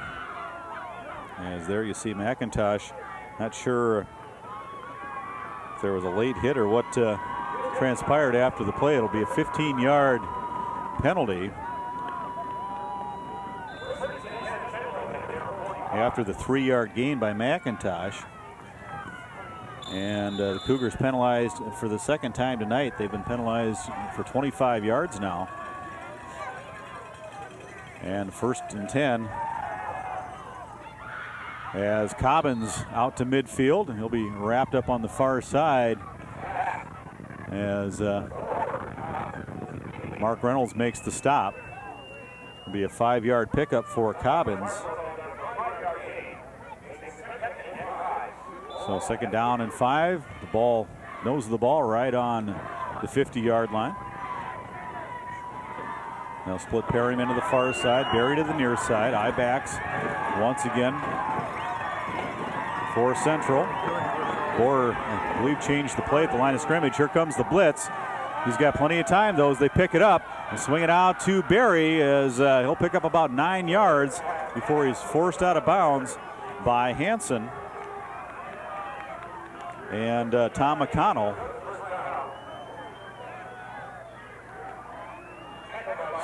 As there you see McIntosh. Not sure if there was a late hit or what transpired after the play. It'll be a 15-yard penalty after the 3-yard gain by McIntosh. And the Cougars penalized for the second time tonight. They've been penalized for 25 yards now. And 1st and 10 as Cobbins out to midfield, and he'll be wrapped up on the far side as Mark Reynolds makes the stop. It'll be a 5-yard pickup for Cobbins. So 2nd down and 5. The ball, nose of the ball right on the 50-yard line. They'll split Perryman to the far side, Berry to the near side. I-backs once again for Central. Or I believe changed the play at the line of scrimmage. Here comes the blitz. He's got plenty of time though as they pick it up and swing it out to Berry as he'll pick up about 9 yards before he's forced out of bounds by Hansen and Tom McConnell.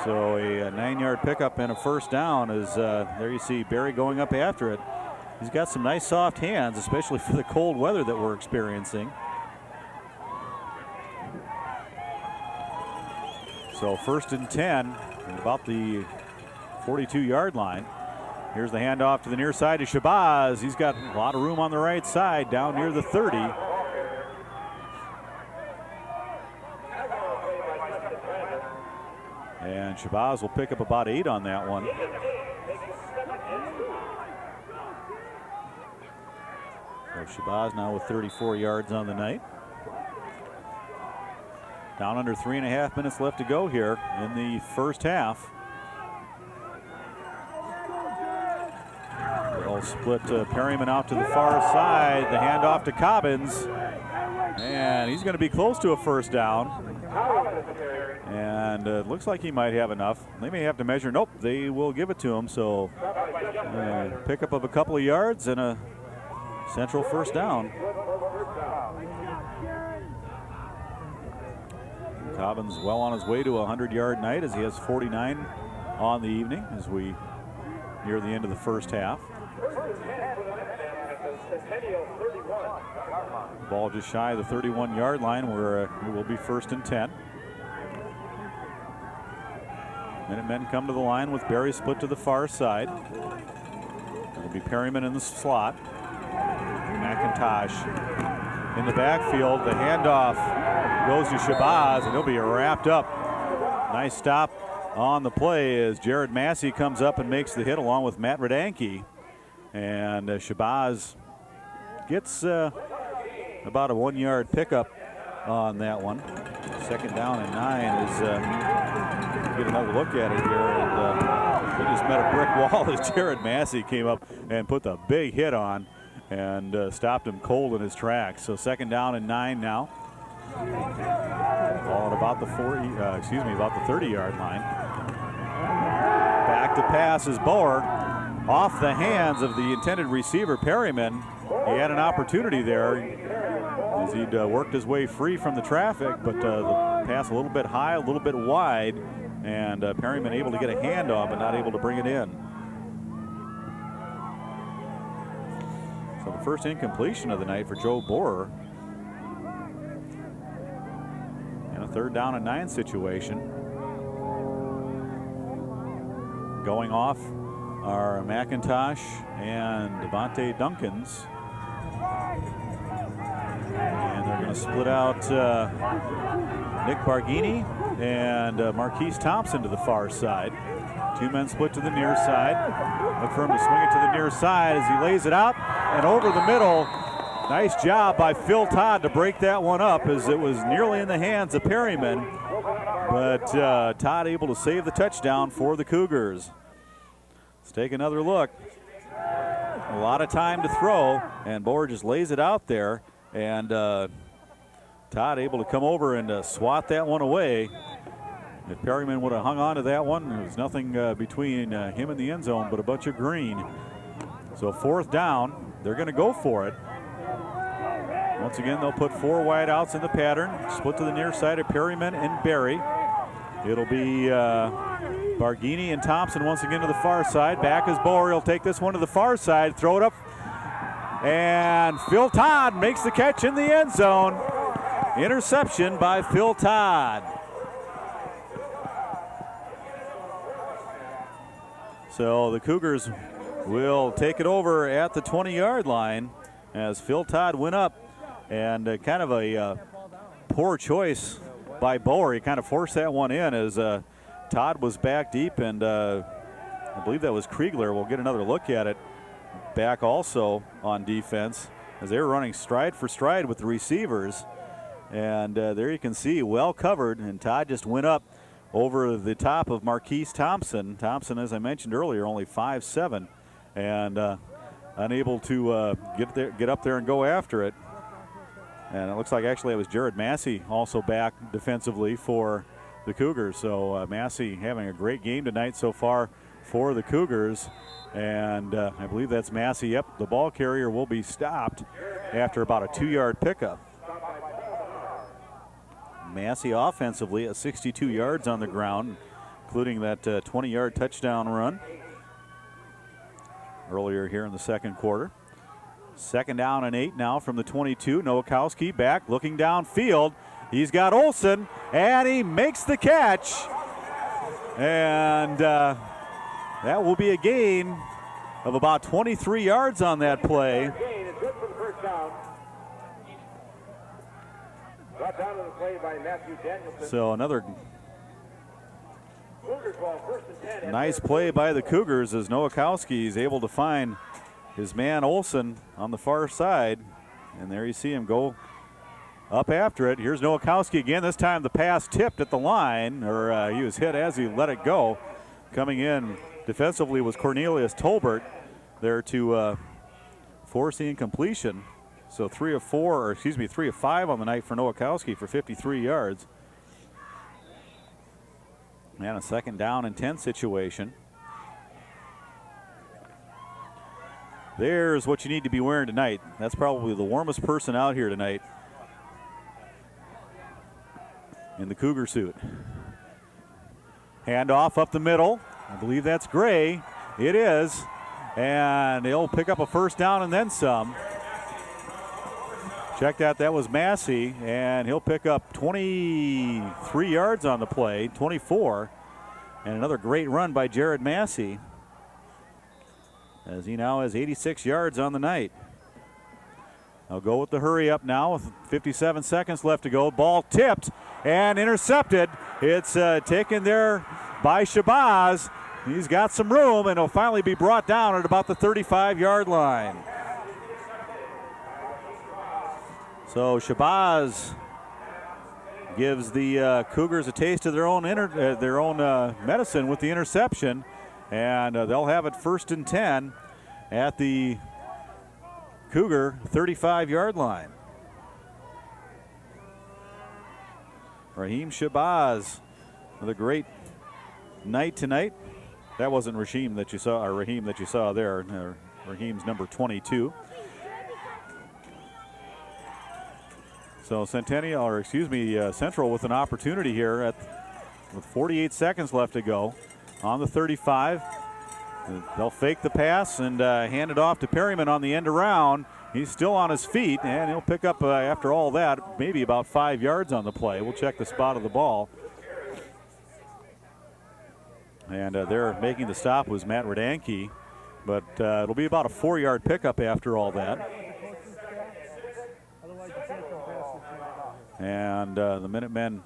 So a 9-yard pickup and a 1st down as there you see Berry going up after it. He's got some nice soft hands, especially for the cold weather that we're experiencing. So 1st and 10 at about the 42-yard line. Here's the handoff to the near side to Shabazz. He's got a lot of room on the right side down near the 30. And And Shabazz will pick up about 8 on that one. So Shabazz now with 34 yards on the night. Down under 3.5 minutes left to go here in the first half. They'll split Perryman out to the far side. The handoff to Cobbins. And he's going to be close to a first down. And it looks like he might have enough. They may have to measure. Nope, they will give it to him. So pickup of a couple of yards and a central first down. Cobbins well on his way to a 100-yard night as he has 49 on the evening as we near the end of the first half. Ball just shy of the 31-yard line where it will be 1st and 10. Minutemen come to the line with Barry split to the far side. It'll be Perryman in the slot. McIntosh in the backfield. The handoff goes to Shabazz, and he'll be wrapped up. Nice stop on the play as Jared Massey comes up and makes the hit along with Matt Radanke. And Shabazz gets about a 1-yard pickup on that one. 2nd down and 9 is get another look at it here. And he just met a brick wall as Jared Massey came up and put the big hit on and stopped him cold in his tracks. So 2nd down and 9 now. Ball at about the about the 30-yard line. Back to pass is Boer off the hands of the intended receiver Perryman. He had an opportunity there as he'd worked his way free from the traffic, but the pass a little bit high, a little bit wide, and Perryman able to get a handoff but not able to bring it in. So the first incompletion of the night for Joe Boer. And a 3rd down and 9 situation. Going off are McIntosh and Devontae Duncans. And they're going to split out Nick Barghini and Marquise Thompson to the far side. 2 men split to the near side. Look for him to swing it to the near side as he lays it out and over the middle. Nice job by Phil Todd to break that one up as it was nearly in the hands of Perryman. But Todd able to save the touchdown for the Cougars. Let's take another look. A lot of time to throw, and Boer just lays it out there. And Todd able to come over and swat that one away. If Perryman would have hung on to that one, there was nothing between him and the end zone but a bunch of green. So 4th down, they're going to go for it. Once again, they'll put 4 wideouts in the pattern. Split to the near side of Perryman and Barry. It'll be Barghini and Thompson once again to the far side. Back is Boer. He'll take this one to the far side, throw it up. And Phil Todd makes the catch in the end zone. Interception by Phil Todd. So the Cougars will take it over at the 20-yard line as Phil Todd went up. And kind of a poor choice by Boer. He kind of forced that one in as Todd was back deep, and I believe that was Kriegler. We'll get another look at it. Back also on defense as they were running stride for stride with the receivers. And there you can see, well covered, and Todd just went up over the top of Marquise Thompson. Thompson, as I mentioned earlier, only 5'7", and unable to get up there and go after it. And it looks like actually it was Jared Massey also back defensively for the Cougars. So Massey having a great game tonight so far for the Cougars. And I believe that's Massey. Yep, the ball carrier will be stopped after about a 2-yard pickup. Massey offensively at 62 yards on the ground, including that 20-yard touchdown run earlier here in the second quarter. 2nd down and 8 now from the 22. Nowakowski back looking downfield. He's got Olsen, and he makes the catch. And that will be a gain of about 23 yards on that play. So another Cougars ball, first and 10. Nice play by the Cougars as Nowakowski is able to find his man Olsen on the far side. And there you see him go up after it. Here's Nowakowski again. This time the pass tipped at the line, or he was hit as he let it go. Coming in defensively was Cornelius Tolbert there to force the incompletion. So 3 of 5 on the night for Nowakowski for 53 yards. And a second down and 10 situation. There's what you need to be wearing tonight. That's probably the warmest person out here tonight in the Cougar suit. Handoff up the middle. I believe that's Gray. It is. And they'll pick up a first down and then some. Check that was Massey, and he'll pick up 23 yards on the play, 24. And another great run by Jared Massey, as he now has 86 yards on the night. I'll go with the hurry up now with 57 seconds left to go. Ball tipped and intercepted. It's taken there by Shabazz. He's got some room, and he'll finally be brought down at about the 35-yard line. So Shabazz gives the Cougars a taste of their own medicine with the interception, and they'll have it 1st and 10 at the Cougar 35-yard line. Raheem Shabazz with a great night tonight. That wasn't Raheem that you saw there. Raheem's number 22. So Centennial, Central with an opportunity here with 48 seconds left to go on the 35. They'll fake the pass and hand it off to Perryman on the end around. He's still on his feet, and he'll pick up, after all that, maybe about 5 yards on the play. We'll check the spot of the ball. And there making the stop was Matt Radanke, but it'll be about a 4-yard pickup after all that. And the Minutemen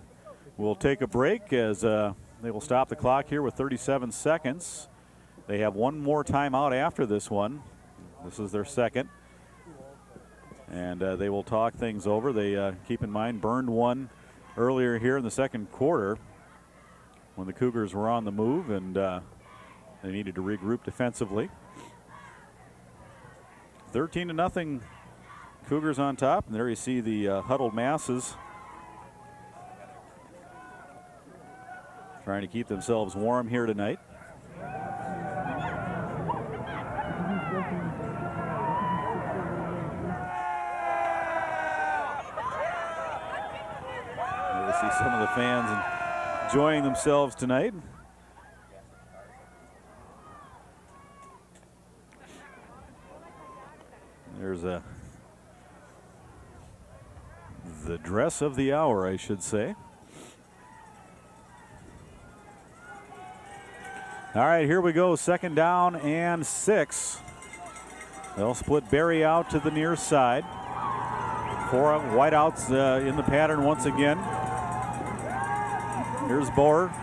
will take a break as they will stop the clock here with 37 seconds. They have one more timeout after this one. This is their second. And they will talk things over. They, keep in mind, burned one earlier here in the second quarter when the Cougars were on the move, and they needed to regroup defensively. 13-0 Cougars on top, and there you see the huddled masses trying to keep themselves warm here tonight. There you see some of the fans enjoying themselves tonight. There's the dress of the hour, I should say. All right, here we go. 2nd down and 6. They'll split Barry out to the near side. 4 wideouts in the pattern once again. Here's Boer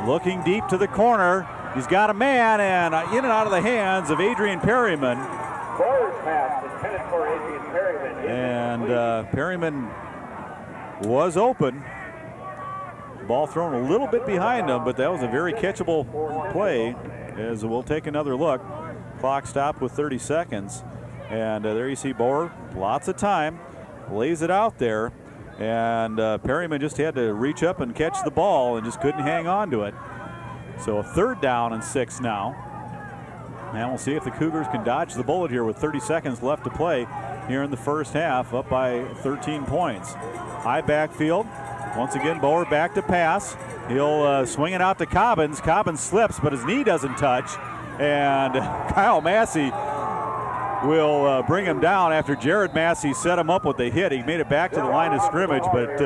looking deep to the corner. He's got a man, and in and out of the hands of Adrian Perryman. Boer's pass intended for Adrian Perryman. And Perryman was open. Ball thrown a little bit behind him, but that was a very catchable play as we'll take another look. Clock stopped with 30 seconds. And there you see Boer, lots of time, lays it out there. And Perryman just had to reach up and catch the ball and just couldn't hang on to it. So a 3rd down and 6 now. And we'll see if the Cougars can dodge the bullet here with 30 seconds left to play here in the first half, up by 13 points. High backfield. Once again, Boer back to pass. He'll swing it out to Cobbins. Cobbins slips, but his knee doesn't touch. And Kyle Massey will bring him down after Jared Massey set him up with the hit. He made it back to the line of scrimmage, but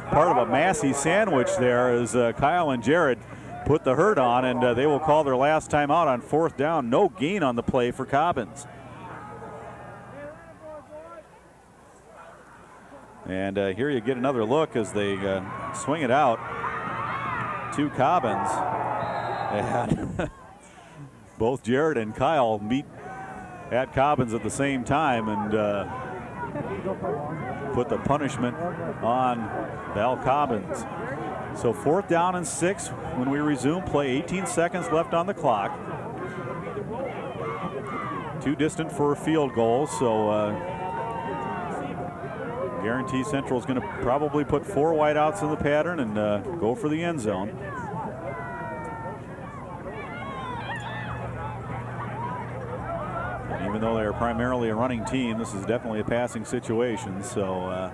part of a Massey sandwich there as Kyle and Jared put the hurt on, and they will call their last time out on 4th down. No gain on the play for Cobbins. And here you get another look as they swing it out to Cobbins. And both Jared and Kyle meet at Cobbins at the same time and put the punishment on Val Cobbins. So 4th down and 6 when we resume play. 18 seconds left on the clock. Too distant for a field goal, so Guarantee Central is going to probably put 4 wideouts in the pattern and go for the end zone. And even though they're primarily a running team, this is definitely a passing situation. So,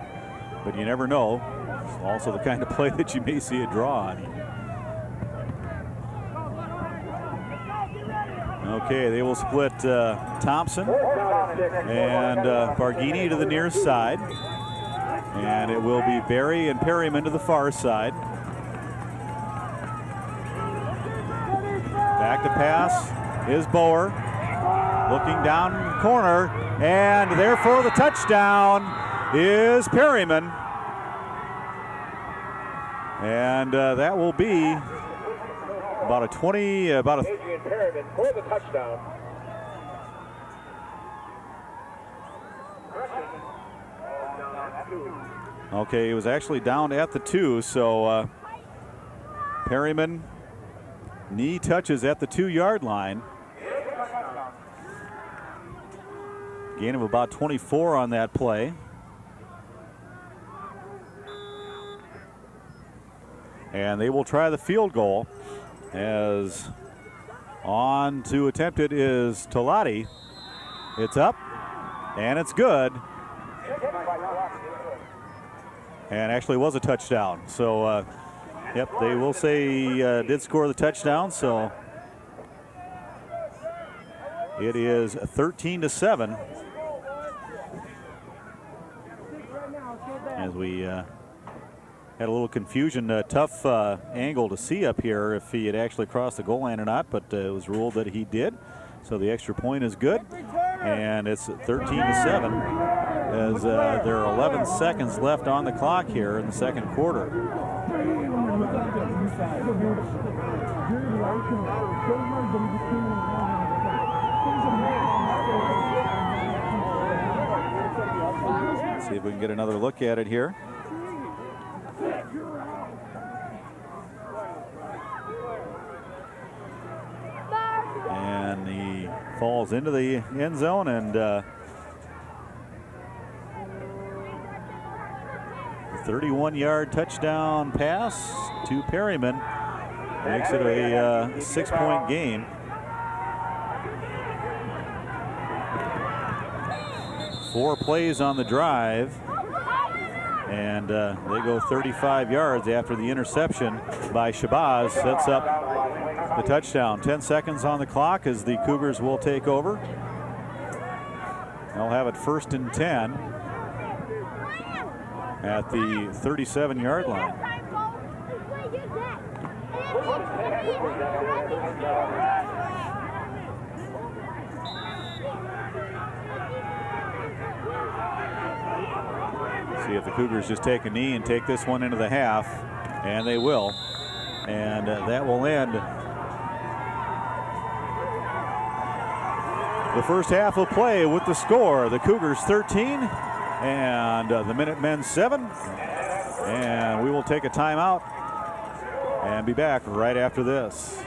but you never know. It's also the kind of play that you may see a draw on. Okay, they will split Thompson and Barghini to the near side. And it will be Berry and Perryman to the far side. Back to pass is Bower. Looking down the corner. And there for the touchdown is Perryman. And that will be about a 20, about a... Adrian Perryman for the touchdown. Okay, he was actually down at the 2, so Perryman knee touches at the 2-yard line. Gain of about 24 on that play. And they will try the field goal, as on to attempt it is Tolati. It's up, and it's good. And actually was a touchdown. So, yep, they will say he did score the touchdown. So it is 13-7. As we had a little confusion, tough angle to see up here if he had actually crossed the goal line or not, but it was ruled that he did. So the extra point is good, and it's 13-7 as there are 11 seconds left on the clock here in the second quarter. Let's see if we can get another look at it here. And he falls into the end zone, and 31-yard touchdown pass to Perryman makes it a 6-point game. Four plays on the drive, and they go 35 yards after the interception by Shabazz. Sets up the touchdown. 10 seconds on the clock as the Cougars will take over. They'll have it 1st and 10 at the 37-yard line. See if the Cougars just take a knee and take this one into the half, and they will. And that will end the first half of play with the score. The Cougars 13 and the Minutemen 7. And we will take a timeout and be back right after this.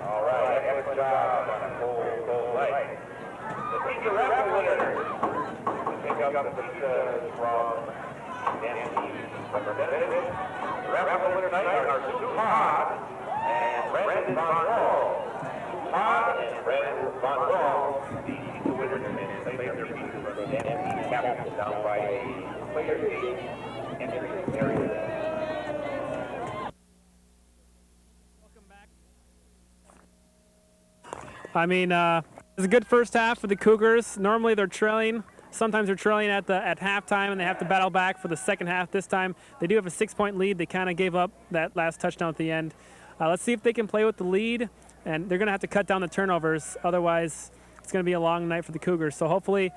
All right, good job on a full night. The teacher raffle winner. Pick up the pieces from Nancy representative. The raffle winner tonight are Sue Todd and Brandon Von Roll. Todd and Brandon Von Roll, the two winners, and they played their pieces from Nancy Capital down by the player gate entry area. I mean, it's a good first half for the Cougars. Normally they're trailing. Sometimes they're trailing at halftime, and they have to battle back for the second half. This time they do have a 6-point lead. They kind of gave up that last touchdown at the end. Let's see if they can play with the lead, and they're going to have to cut down the turnovers. Otherwise, it's going to be a long night for the Cougars. So hopefully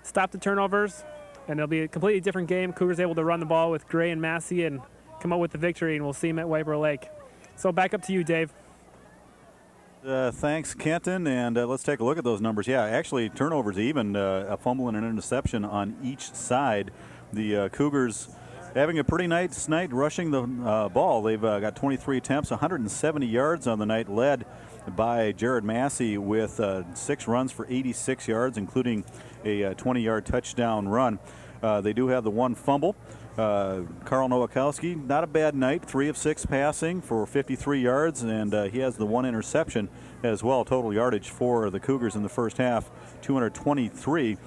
stop the turnovers, and it'll be a completely different game. Cougars able to run the ball with Gray and Massey and come up with the victory, and we'll see them at Wiper Lake. So back up to you, Dave. Thanks, Kenton, and let's take a look at those numbers. Yeah, actually, turnovers even, a fumble and an interception on each side. The Cougars having a pretty nice night rushing the ball. They've got 23 attempts, 170 yards on the night, led by Jared Massey with 6 runs for 86 yards, including a 20-yard touchdown run. They do have the one fumble. Carl Nowakowski, not a bad night, 3 of 6 passing for 53 yards, and he has the one interception as well. Total yardage for the Cougars in the first half, 223.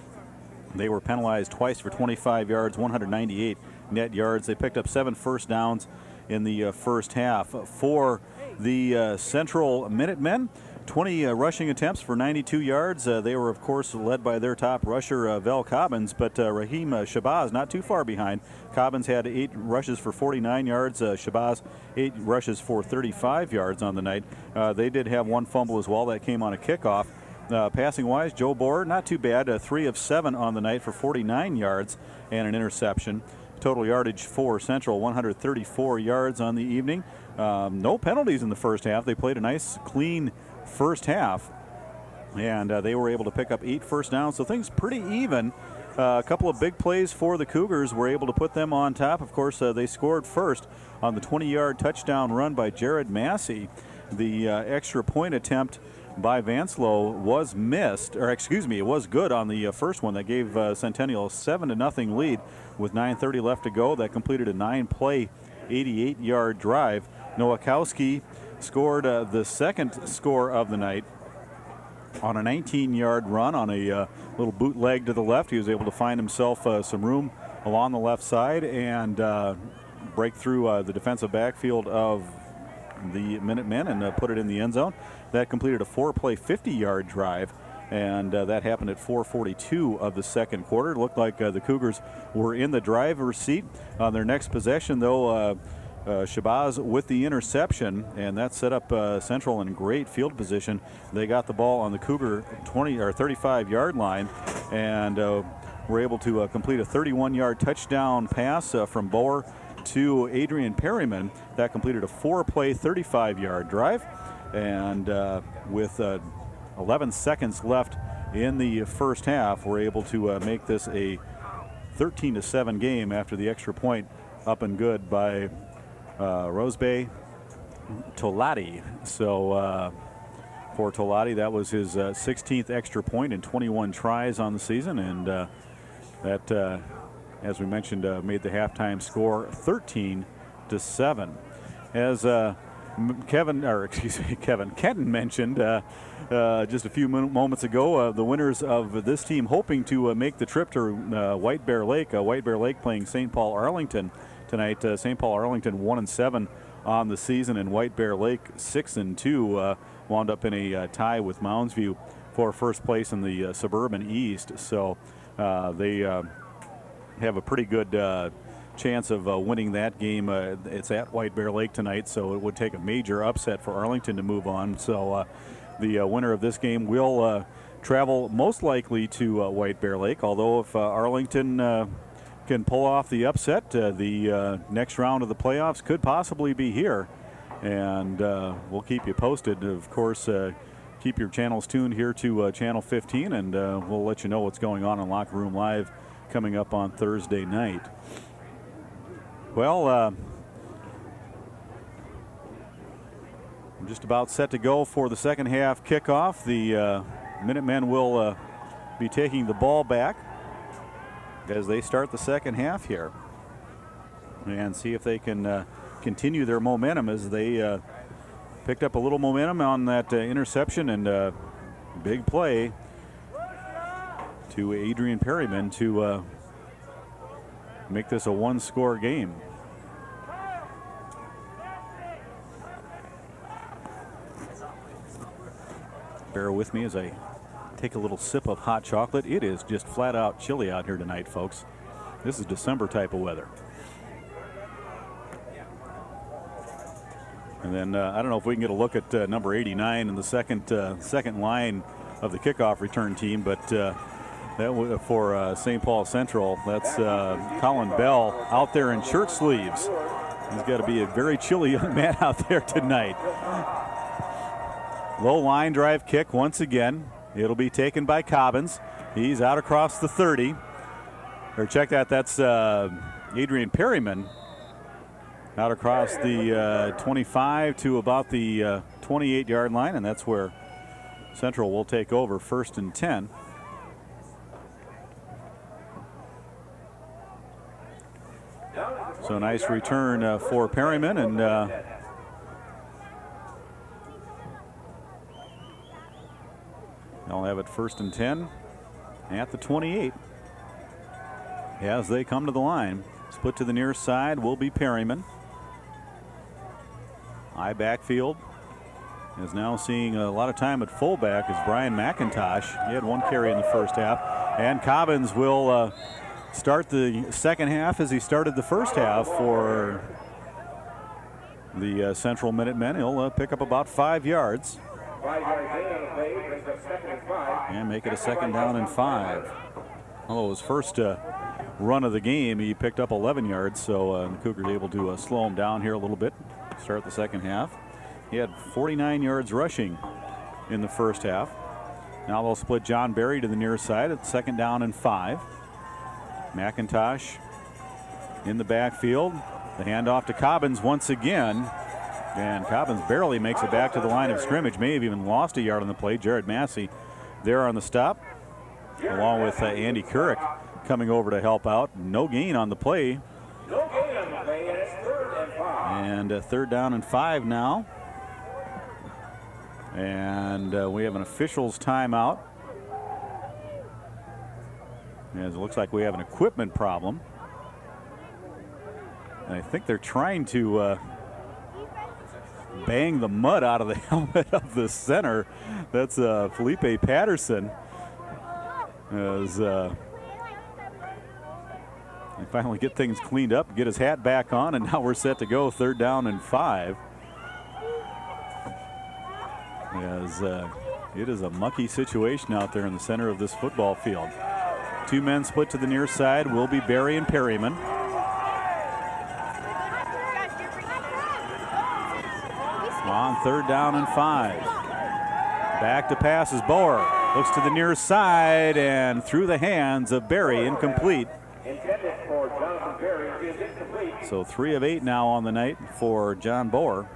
They were penalized twice for 25 yards, 198 net yards. They picked up 7 first downs in the first half. For the Central Minutemen, 20 rushing attempts for 92 yards. They were, of course, led by their top rusher, Vel Cobbins, but Raheem Shabazz not too far behind. Cobbins had 8 rushes for 49 yards. Shabazz, 8 rushes for 35 yards on the night. They did have one fumble as well. That came on a kickoff. Passing-wise, Joe Bohr, not too bad. 3 of 7 on the night for 49 yards and an interception. Total yardage for Central, 134 yards on the evening. No penalties in the first half. They played a nice, clean first half, and they were able to pick up 8 first downs, so things pretty even. A couple of big plays for the Cougars were able to put them on top. Of course, they scored first on the 20-yard touchdown run by Jared Massey. The extra point attempt by Vanslow was missed, or excuse me, it was good on the first one that gave Centennial a 7-0 lead with 9:30 left to go. That completed a 9-play, 88-yard drive. Nowakowski scored the second score of the night on a 19-yard run on a little bootleg to the left. He was able to find himself some room along the left side and break through the defensive backfield of the Minutemen and put it in the end zone. That completed a 4-play, 50-yard drive, and that happened at 4:42 of the second quarter. It looked like the Cougars were in the driver's seat. On their next possession, though, Shabazz with the interception, and that set up Central in great field position. They got the ball on the Cougar 20 or 35-yard line, and were able to complete a 31-yard touchdown pass from Bohr to Adrian Perryman. That completed a 4-play, 35-yard drive, and with 11 seconds left in the first half, we're able to make this a 13-7 game after the extra point up and good by Rose Bay Tolati. So for Tolati, that was his 16th extra point in 21 tries on the season, and that, as we mentioned, made the halftime score 13-7. As Kenton mentioned just a few moments ago, the winners of this team hoping to make the trip to White Bear Lake. White Bear Lake playing St. Paul Arlington tonight. St. Paul Arlington 1-7 on the season, and White Bear Lake 6-2. Wound up in a tie with Mounds View for first place in the Suburban East. So they have a pretty good chance of winning that game. It's at White Bear Lake tonight, so it would take a major upset for Arlington to move on. So the winner of this game will travel most likely to White Bear Lake, although if Arlington can pull off the upset, the next round of the playoffs could possibly be here. And we'll keep you posted. Of course, keep your channels tuned here to Channel 15, and we'll let you know what's going on Locker Room Live coming up on Thursday night. Well, I'm just about set to go for the second half kickoff. The Minutemen will be taking the ball back as they start the second half here, and see if they can continue their momentum, as they picked up a little momentum on that interception and big play to Adrian Perryman to make this a one-score game. Bear with me as I take a little sip of hot chocolate. It is just flat out chilly out here tonight, folks. This is December type of weather. And then I don't know if we can get a look at number 89 in the second line of the kickoff return team, but that for St. Paul Central, that's Colin Bell out there in shirt sleeves. He's got to be a very chilly young man out there tonight. Low line drive kick once again. It'll be taken by Cobbins. He's out across the 30. Or check that, that's Adrian Perryman. Out across the 25 to about the 28-yard line, and that's where Central will take over, 1st and 10. So nice return for Perryman, and they'll have it 1st and 10 at the 28 as they come to the line. Split to the near side will be Perryman. High backfield is now seeing a lot of time at fullback is Brian McIntosh. He had one carry in the first half. And Cobbins will start the second half as he started the first half for the Central Minutemen. He'll pick up about 5 yards. 5 yards in on the play, brings up 2nd and 5. And make it a 2nd down and 5. Although his first run of the game, he picked up 11 yards, so the Cougars able to slow him down here a little bit. Start the second half. He had 49 yards rushing in the first half. Now they'll split John Berry to the near side at 2nd down and 5. McIntosh in the backfield. The handoff to Cobbins once again. And Cobbins barely makes it back to the line of scrimmage. May have even lost a yard on the play. Jared Massey there on the stop, along with Andy Couric coming over to help out. No gain on the play. No gain on the play, and it's 3rd and 5. And 3rd down and 5 now. And we have an official's timeout, as it looks like we have an equipment problem. And I think they're trying to bang the mud out of the helmet of the center. That's Felipe Patterson. As they finally get things cleaned up, get his hat back on, and now we're set to go 3rd down and 5. As it is a mucky situation out there in the center of this football field. 2 men split to the near side will be Berry and Perryman. On 3rd down and 5. Back to pass is Boer. Looks to the near side and through the hands of Berry, incomplete. Intended for Jonathan Berry is incomplete. So 3 of 8 now on the night for John Boer.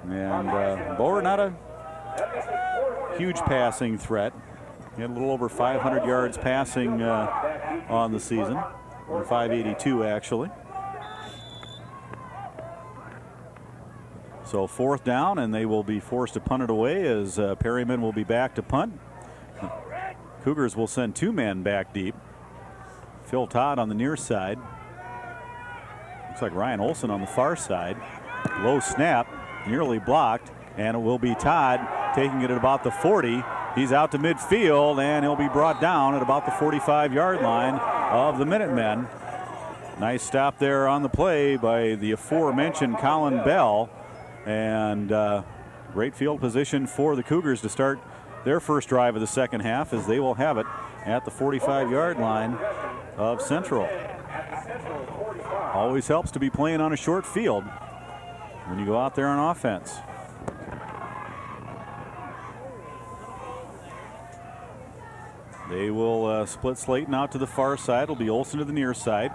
And Boer, not a huge passing threat. He had a little over 500 yards passing on the season, or 582 actually. So 4th down, and they will be forced to punt it away as Perryman will be back to punt. Cougars will send 2 men back deep. Phil Todd on the near side. Looks like Ryan Olson on the far side. Low snap, nearly blocked, and it will be Todd taking it at about the 40. He's out to midfield, and he'll be brought down at about the 45-yard line of the Minutemen. Nice stop there on the play by the aforementioned Colin Bell. And great field position for the Cougars to start their first drive of the second half, as they will have it at the 45-yard line of Central. Always helps to be playing on a short field when you go out there on offense. They will split Slayton out to the far side. It'll be Olson to the near side.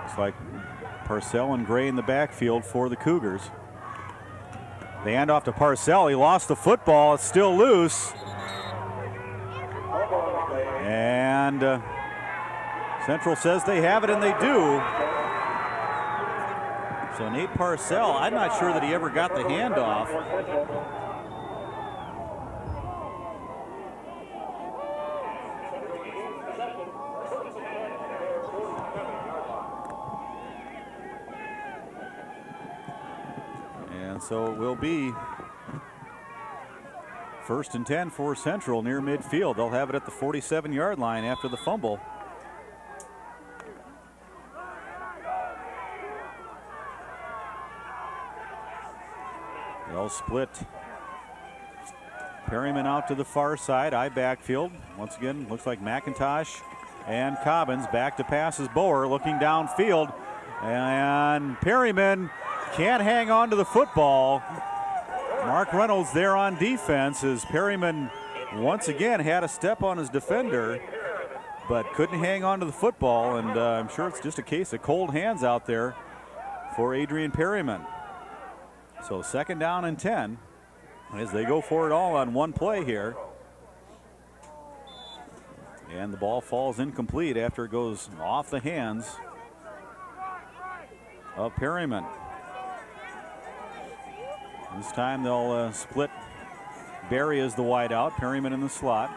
Looks like Parcell and Gray in the backfield for the Cougars. The handoff to Parcell. He lost the football. It's still loose. And Central says they have it, and they do. So Nate Parcell, I'm not sure that he ever got the handoff. So it will be 1st and 10 for Central near midfield. They'll have it at the 47-yard line after the fumble. They'll split Perryman out to the far side, I backfield. Once again, looks like McIntosh and Cobbins back to pass as Boer looking downfield. And Perryman can't hang on to the football. Mark Reynolds there on defense as Perryman once again had a step on his defender, but couldn't hang on to the football. And I'm sure it's just a case of cold hands out there for Adrian Perryman. So 2nd down and 10 as they go for it all on one play here. And the ball falls incomplete after it goes off the hands of Perryman. This time they'll split Barry as the wideout, Perryman in the slot.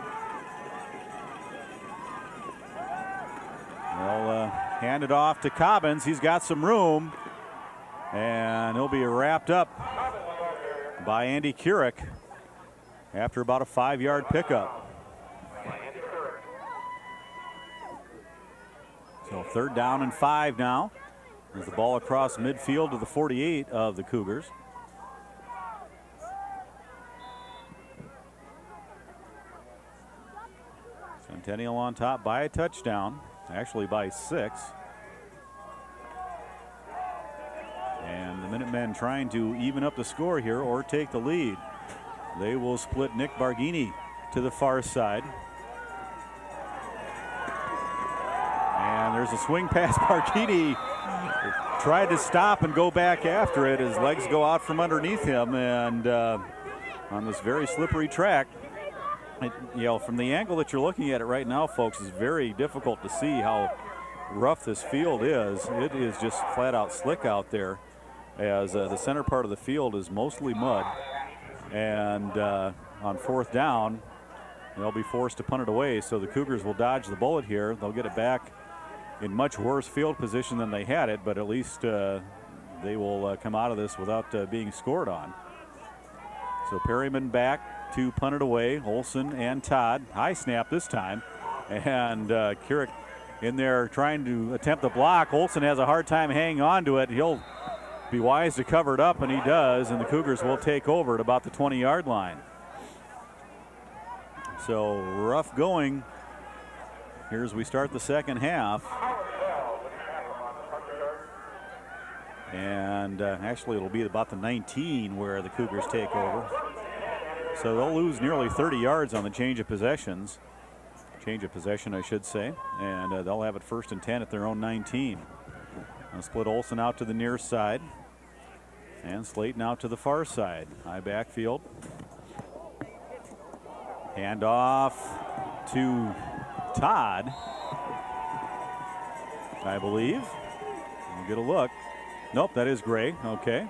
They'll hand it off to Cobbins. He's got some room, and he'll be wrapped up by Andy Keurig after about a 5-yard pickup. So 3rd down and 5 now. There's the ball across midfield to the 48 of the Cougars. Centennial on top by a touchdown, actually by 6. And the Minutemen trying to even up the score here or take the lead. They will split Nick Barghini to the far side. And there's a swing pass. Barghini tried to stop and go back after it. His legs go out from underneath him, and on this very slippery track, from the angle that you're looking at it right now, folks, it's very difficult to see how rough this field is. It is just flat out slick out there, as the center part of the field is mostly mud. And on 4th down, they'll be forced to punt it away. So the Cougars will dodge the bullet here. They'll get it back in much worse field position than they had it, but at least they will come out of this without being scored on. So Perryman back to punt it away. Olson and Todd. High snap this time. And Keurig in there trying to attempt the block. Olson has a hard time hanging on to it. He'll be wise to cover it up, and he does. And the Cougars will take over at about the 20-yard line. So rough going here as we start the second half. And actually it'll be about the 19 where the Cougars take over. So they'll lose nearly 30 yards on the change of possession, I should say. And they'll have it 1st and 10 at their own 19. I'll split Olson out to the near side. And Slayton out to the far side. High backfield. Handoff to Todd, I believe. We'll get a look. Nope, that is Gray. Okay.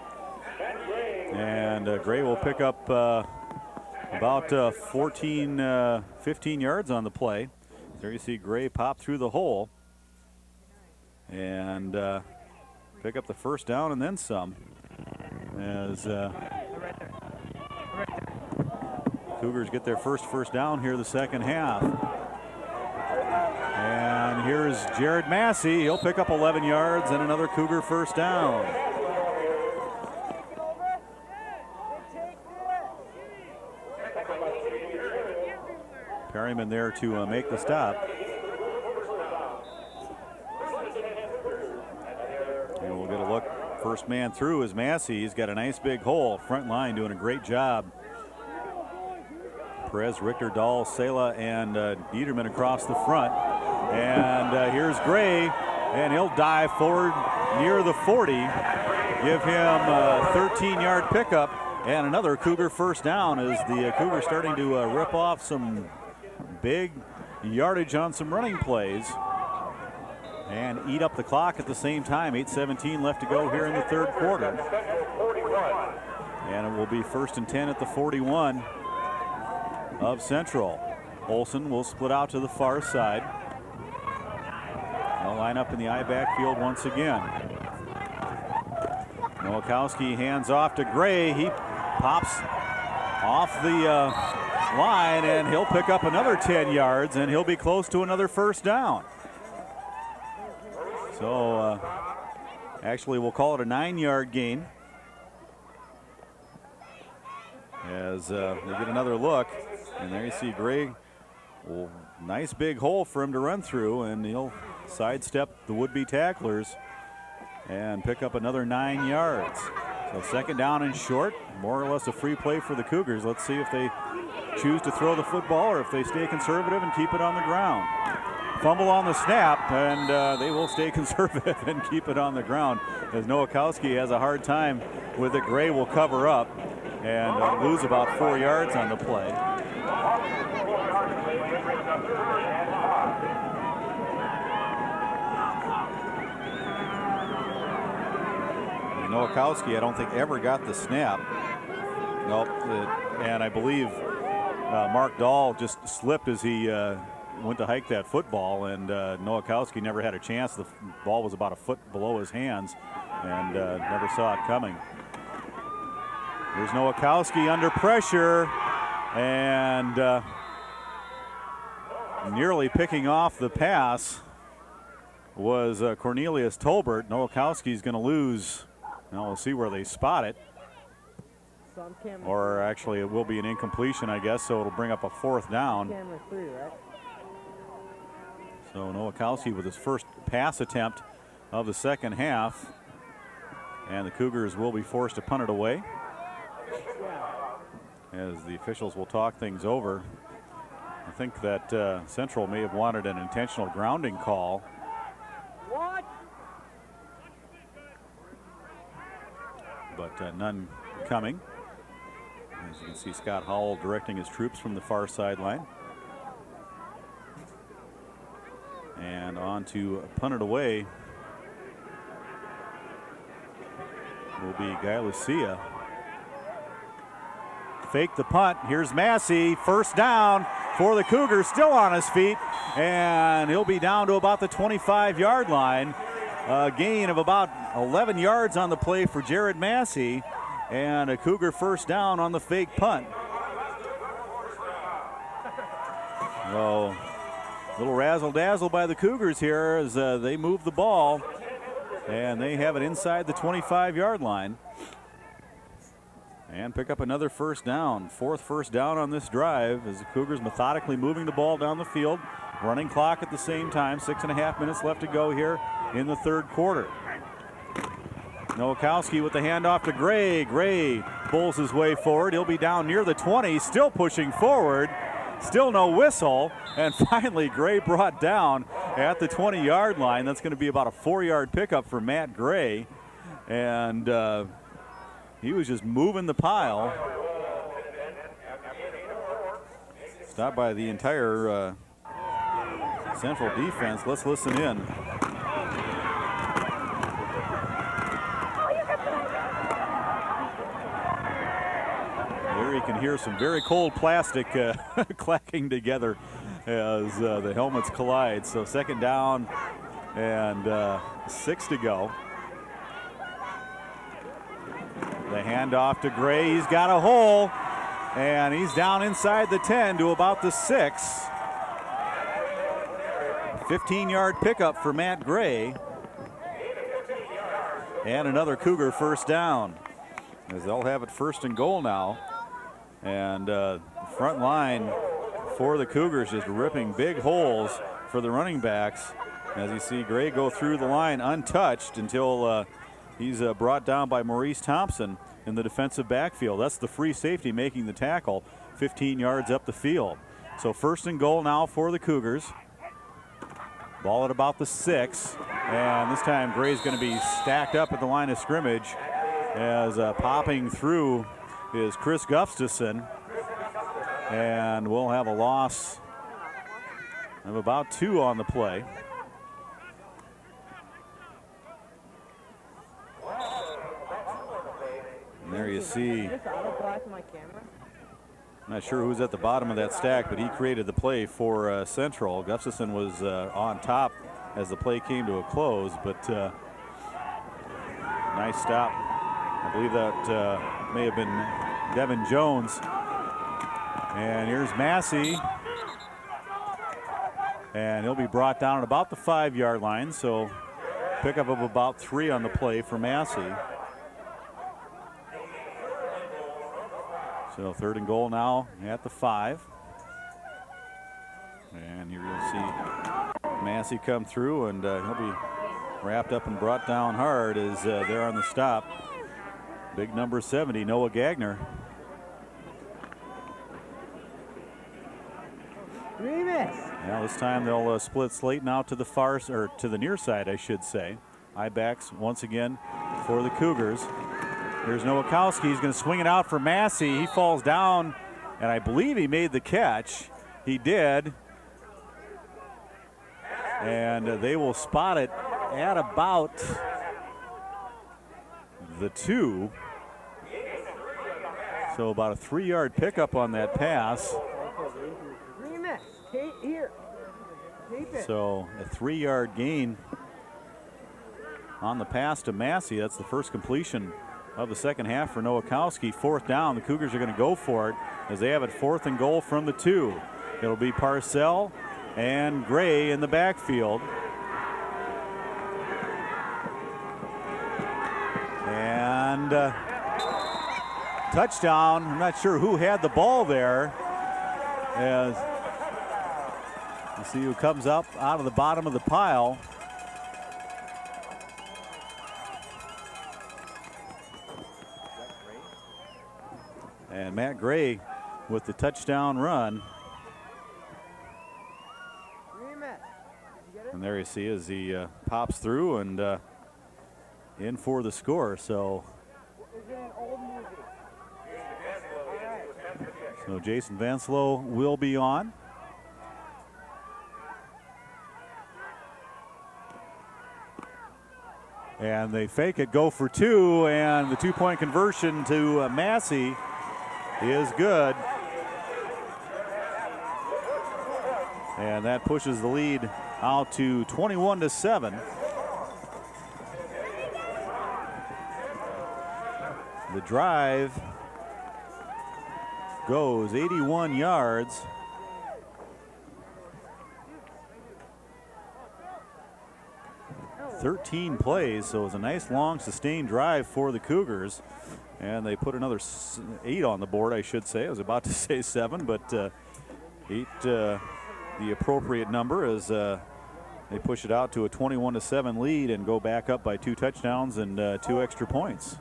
And Gray will pick up about 15 yards on the play. There you see Gray pop through the hole and pick up the first down and then some. As Cougars get their first down here the second half. And here's Jared Massey. He'll pick up 11 yards and another Cougar first down. Perryman there to make the stop. And we'll get a look. First man through is Massey. He's got a nice big hole. Front line doing a great job. Perez, Richter, Dahl, Sela, and Dieterman across the front. And here's Gray, and he'll dive forward near the 40. Give him a 13-yard pickup and another Cougar first down as the Cougars starting to rip off some big yardage on some running plays and eat up the clock at the same time. 8:17 left to go here in the third quarter. And it will be 1st and 10 at the 41 of Central. Olson will split out to the far side. They'll line up in the I backfield once again. Nowakowski hands off to Gray. He pops off the line and he'll pick up another 10 yards and he'll be close to another first down. So actually we'll call it a 9-yard gain as they get another look. And there you see Gray. Well, nice big hole for him to run through, and he'll sidestep the would-be tacklers and pick up another 9 yards. So second down and short, more or less a free play for the Cougars. Let's see if they choose to throw the football or if they stay conservative and keep it on the ground. Fumble on the snap, and they will stay conservative and keep it on the ground as Nowakowski has a hard time with it. Gray will cover up and lose about 4 yards on the play. Nowakowski, I don't think ever got the snap. Nope. And I believe Mark Dahl just slipped as he went to hike that football, and Nowakowski never had a chance. The ball was about a foot below his hands and never saw it coming. Here's Nowakowski under pressure and nearly picking off the pass was Cornelius Tolbert. Nowakowski's going to lose. Now we'll see where they spot it. Or actually it will be an incompletion, I guess, so it'll bring up a fourth down. So Nowakowski with his first pass attempt of the second half. And the Cougars will be forced to punt it away as the officials will talk things over. I think that Central may have wanted an intentional grounding call. But none coming. As you can see, Scott Howell directing his troops from the far sideline. And on to punt it away will be Guy Lucia. Fake the punt. Here's Massey. First down for the Cougars, still on his feet. And he'll be down to about the 25-yard line. A gain of about 11 yards on the play for Jared Massey. And a Cougar first down on the fake punt. So, a little razzle-dazzle by the Cougars here as they move the ball. And they have it inside the 25-yard line. And pick up another first down. Fourth first down on this drive as the Cougars methodically moving the ball down the field. Running clock at the same time. 6.5 minutes left to go here in the third quarter. Nowakowski with the handoff to Gray. Gray pulls his way forward. He'll be down near the 20, still pushing forward. Still no whistle. And finally, Gray brought down at the 20-yard line. That's going to be about a 4-yard pickup for Matt Gray. And He was just moving the pile. Stopped by the entire Central defense. Let's listen in. There you can hear some very cold plastic clacking together as the helmets collide. So second down and 6 to go. The handoff to Gray. He's got a hole, and he's down inside the 10 to about the 6. 15-yard pickup for Matt Gray. And another Cougar first down, as they'll have it 1st and goal now. And front line for the Cougars just ripping big holes for the running backs. As you see Gray go through the line untouched until he's brought down by Maurice Thompson in the defensive backfield. That's the free safety making the tackle 15 yards up the field. So 1st and goal now for the Cougars. Ball at about the 6. And this time Gray's going to be stacked up at the line of scrimmage as popping through is Chris Gustafson. And we'll have a loss of about 2 on the play. And there you see, I'm not sure who's at the bottom of that stack, but he created the play for Central. Gustafson was on top as the play came to a close, but nice stop. I believe that may have been Devin Jones. And here's Massey. And he'll be brought down at about the 5-yard line, so pickup of about 3 on the play for Massey. So 3rd and goal now at the 5. And here you'll see Massey come through, and he'll be wrapped up and brought down hard as they're on the stop. Big number 70, Noah Gagner. Now this time they'll split Slayton out to the far, or to the near side, I should say. High backs once again for the Cougars. Here's Nowakowski. He's going to swing it out for Massey. He falls down, and I believe he made the catch. He did. And they will spot it at about the 2. So about a 3-yard pickup on that pass. So a 3-yard gain on the pass to Massey. That's the first completion of the second half for Nowakowski. 4th down. The Cougars are going to go for it as they have it 4th and goal from the 2. It'll be Parcell and Gray in the backfield. And touchdown. I'm not sure who had the ball there. As you see who comes up out of the bottom of the pile. And Matt Gray with the touchdown run. And there you see as he pops through and in for the score. So Jason Vanslow will be on. And they fake it, go for 2, and the 2-point conversion to Massey is good. And that pushes the lead out to 21-7. The drive goes 81 yards. $13 plays, so it was a nice long sustained drive for the Cougars, and they put another 8 on the board, I should say. I was about to say 7, but 8 the appropriate number as they push it out to a 21-7 lead and go back up by 2 touchdowns and 2 extra points.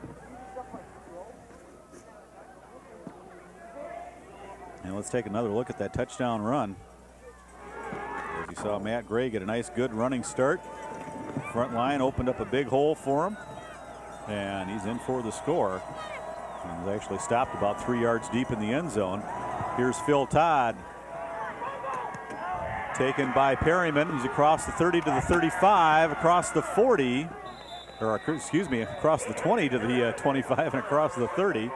And let's take another look at that touchdown run. As you saw Matt Gray get a nice good running start. Front line opened up a big hole for him, and he's in for the score. And was actually stopped about 3 yards deep in the end zone. Here's Phil Todd. Taken by Perryman. He's across the 30 to the 35, across the 40, or excuse me, across the 20 to the 25 and across the 30.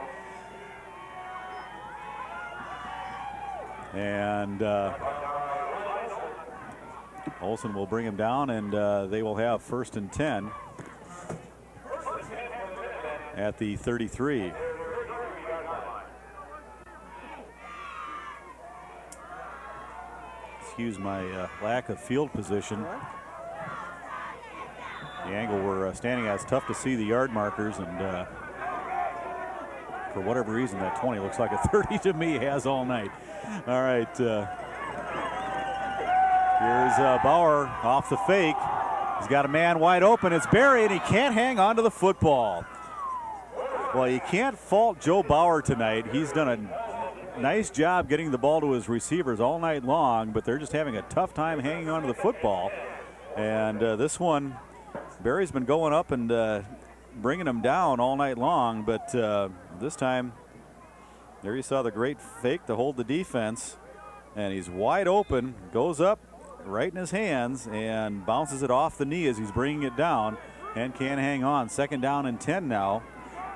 And Olsen will bring him down, and they will have 1st and 10 at the 33. Excuse my lack of field position. The angle we're standing at is tough to see the yard markers, and for whatever reason, that 20 looks like a 30 to me, has all night. All right. Here's Bauer off the fake. He's got a man wide open. It's Barry, and he can't hang on to the football. Well, you can't fault Joe Bauer tonight. He's done a nice job getting the ball to his receivers all night long, but they're just having a tough time hanging on to the football. And this one, Barry's been going up and bringing him down all night long, but this time, there you saw the great fake to hold the defense, and he's wide open, goes up right in his hands and bounces it off the knee as he's bringing it down and can't hang on. 2nd down and 10 now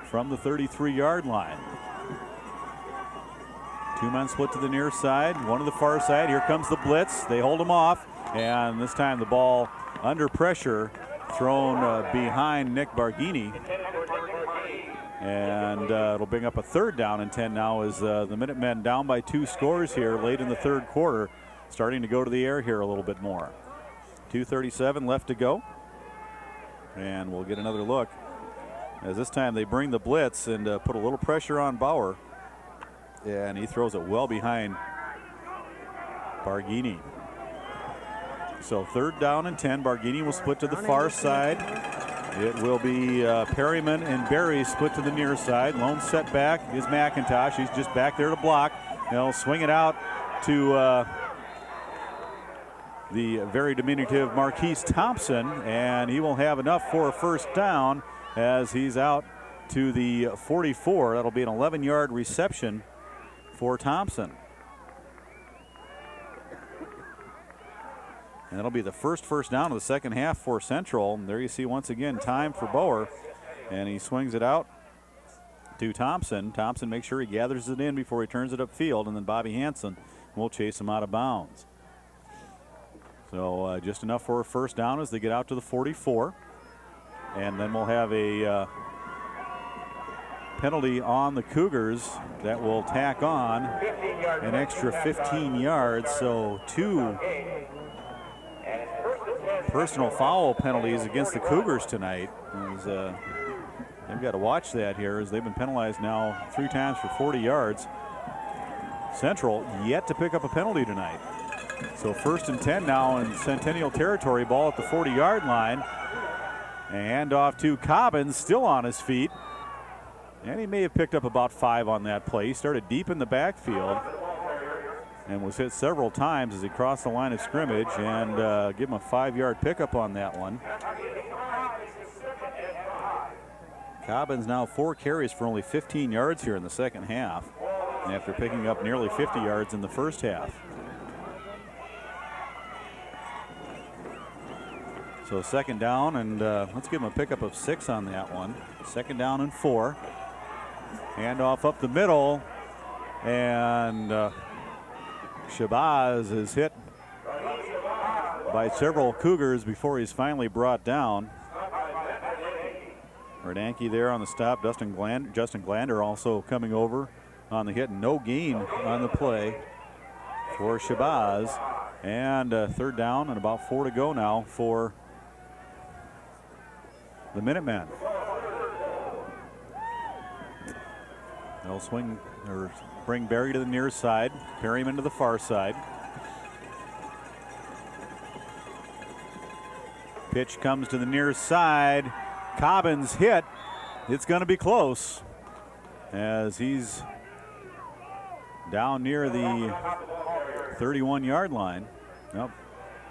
from the 33-yard line. 2 men split to the near side, 1 to the far side. Here comes the blitz. They hold him off, and this time the ball under pressure thrown behind Nick Barghini. And it'll bring up a 3rd down and 10 now as the Minutemen down by 2 scores here late in the 3rd quarter, starting to go to the air here a little bit more. 2:37 left to go. And we'll get another look as this time they bring the blitz and put a little pressure on Bauer. And he throws it well behind Barghini. So 3rd down and 10. Barghini will split to the far side. It will be Perryman and Barry split to the near side. Lone setback is McIntosh. He's just back there to block. He'll swing it out to the very diminutive Marquise Thompson, and he will have enough for a 1st down as he's out to the 44. That'll be an 11-yard reception for Thompson. And that'll be the first down of the 2nd half for Central. And there you see once again time for Bauer, and he swings it out to Thompson. Thompson makes sure he gathers it in before he turns it upfield, and then Bobby Hansen will chase him out of bounds. So just enough for a 1st down as they get out to the 44. And then we'll have a penalty on the Cougars that will tack on an extra 15 yards. So 2 personal foul penalties against the Cougars tonight. They've got to watch that here as they've been penalized now 3 times for 40 yards. Central yet to pick up a penalty tonight. So 1st and 10 now in Centennial territory. Ball at the 40-yard line. And off to Cobbins, still on his feet. And he may have picked up about 5 on that play. He started deep in the backfield and was hit several times as he crossed the line of scrimmage, and give him a 5-yard pickup on that one. Cobbins now 4 carries for only 15 yards here in the 2nd half after picking up nearly 50 yards in the 1st half. So 2nd down, and let's give him a pickup of 6 on that one. 2nd down and 4. Handoff up the middle, and Shabazz is hit by several Cougars before he's finally brought down. Bernanke there on the stop. Justin Glander also coming over on the hit. No gain on the play for Shabazz. And 3rd down and about 4 to go now for the Minutemen. They'll swing or bring Barry to the near side, Perryman to the far side. Pitch comes to the near side. Cobbins hit. It's going to be close as he's down near the 31-yard line. Nope.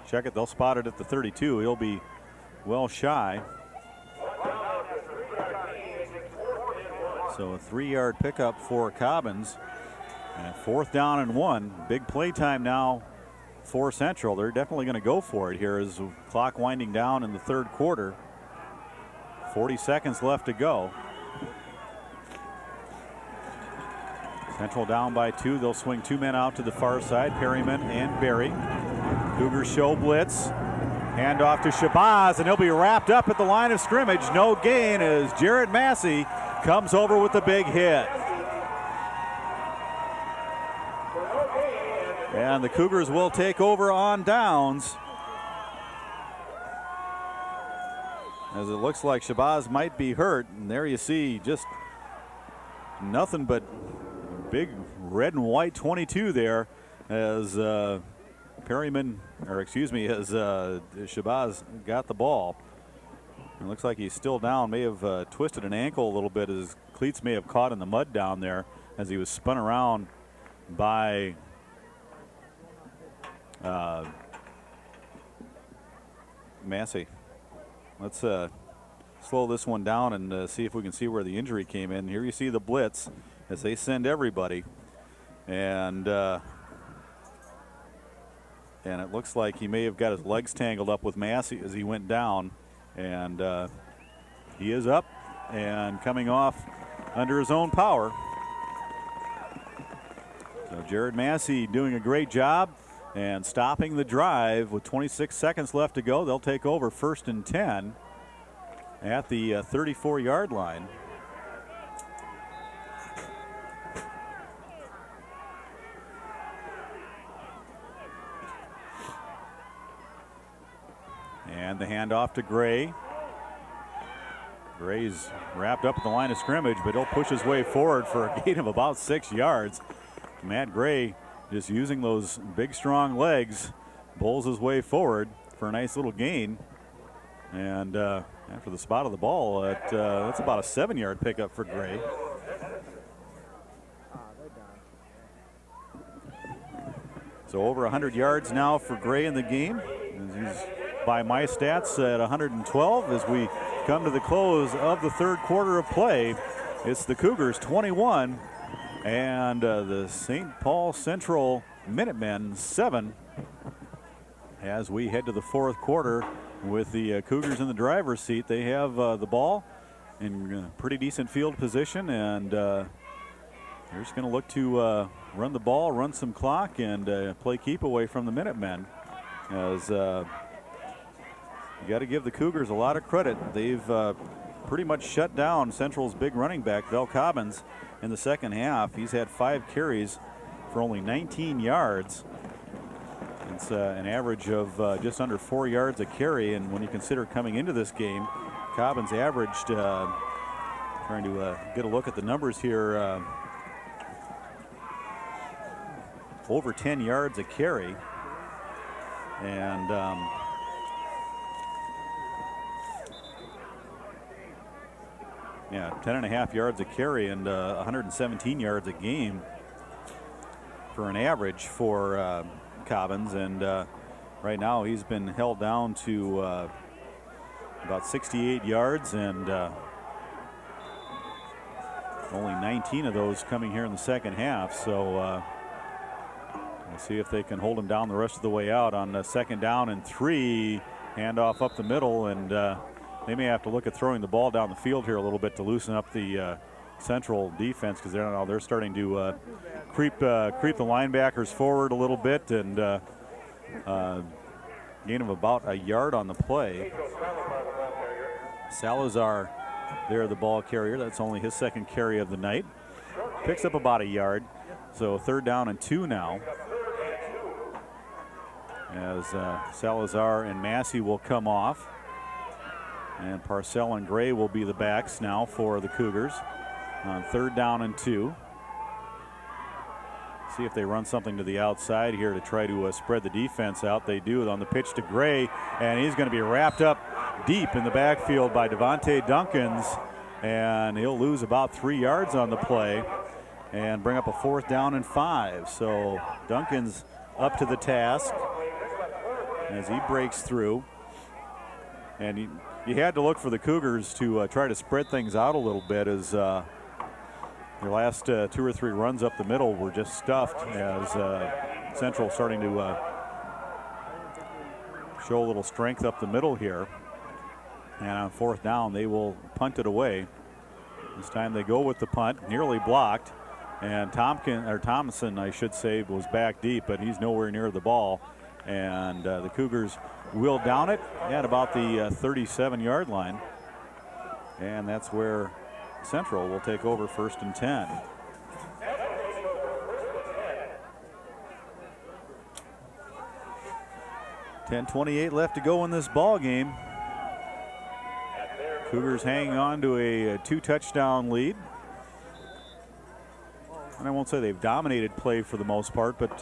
Check it. They'll spot it at the 32. He'll be well shy. So a 3-yard pickup for Cobbins. And 4th down and 1. Big play time now for Central. They're definitely going to go for it here as the clock winding down in the 3rd quarter. 40 seconds left to go. Central down by 2. They'll swing 2 men out to the far side, Perryman and Berry. Cougars show blitz. Hand off to Shabazz, and he'll be wrapped up at the line of scrimmage. No gain as Jared Massey comes over with the big hit. And the Cougars will take over on downs, as it looks like Shabazz might be hurt. And there you see just nothing but big red and white 22 there as Perryman, or excuse me, as Shabazz got the ball. It looks like he's still down, may have twisted an ankle a little bit. His cleats may have caught in the mud down there as he was spun around by Massey. Let's slow this one down and see if we can see where the injury came in. Here you see the blitz as they send everybody, and it looks like he may have got his legs tangled up with Massey as he went down, and he is up and coming off under his own power. So Jared Massey doing a great job and stopping the drive with 26 seconds left to go. They'll take over 1st and 10 at the 34-yard line. And the handoff to Gray. Gray's wrapped up at the line of scrimmage, but he'll push his way forward for a gain of about 6 yards. Matt Gray just using those big, strong legs, bowls his way forward for a nice little gain. And after the spot of the ball, that's about a 7-yard pickup for Gray. So over 100 yards now for Gray in the game. He's by my stats at 112 as we come to the close of the 3rd quarter of play. It's the Cougars 21 and the St. Paul Central Minutemen 7 as we head to the 4th quarter with the Cougars in the driver's seat. They have the ball in pretty decent field position, and they're just going to look to run the ball, run some clock, and play keep away from the Minutemen. As you got to give the Cougars a lot of credit. They've pretty much shut down Central's big running back, Vel Cobbins, in the 2nd half. He's had 5 carries for only 19 yards. It's an average of just under 4 yards a carry, and when you consider coming into this game, Cobbins averaged, trying to get a look at the numbers here, over 10 yards a carry. And yeah, 10.5 yards a carry and 117 yards a game for an average for Cobbins. And right now he's been held down to about 68 yards, and only 19 of those coming here in the 2nd half. So we'll see if they can hold him down the rest of the way out on 2nd down and 3. Handoff up the middle, and they may have to look at throwing the ball down the field here a little bit to loosen up the Central defense, because they're starting to creep the linebackers forward a little bit, and gain of about a yard on the play. Salazar there, the ball carrier. That's only his 2nd carry of the night. Picks up about a yard. So 3rd down and 2 now, as Salazar and Massey will come off, and Parcell and Gray will be the backs now for the Cougars on 3rd down and 2. See if they run something to the outside here to try to spread the defense out. They do it on the pitch to Gray, and he's going to be wrapped up deep in the backfield by Devontae Duncans, and he'll lose about 3 yards on the play and bring up a 4th down and 5. So Duncan's up to the task as he breaks through. And you had to look for the Cougars to try to spread things out a little bit, as Your last 2 or 3 runs up the middle were just stuffed as Central starting to show a little strength up the middle here. And on 4th down, they will punt it away. This time they go with the punt, nearly blocked. And Thompson, I should say, was back deep, but he's nowhere near the ball. And the Cougars will down it at about the 37-yard line. And that's where Central will take over 1st and 10. .10:28 left to go in this ball game. Cougars hanging on to a 2-touchdown lead. And I won't say they've dominated play for the most part, but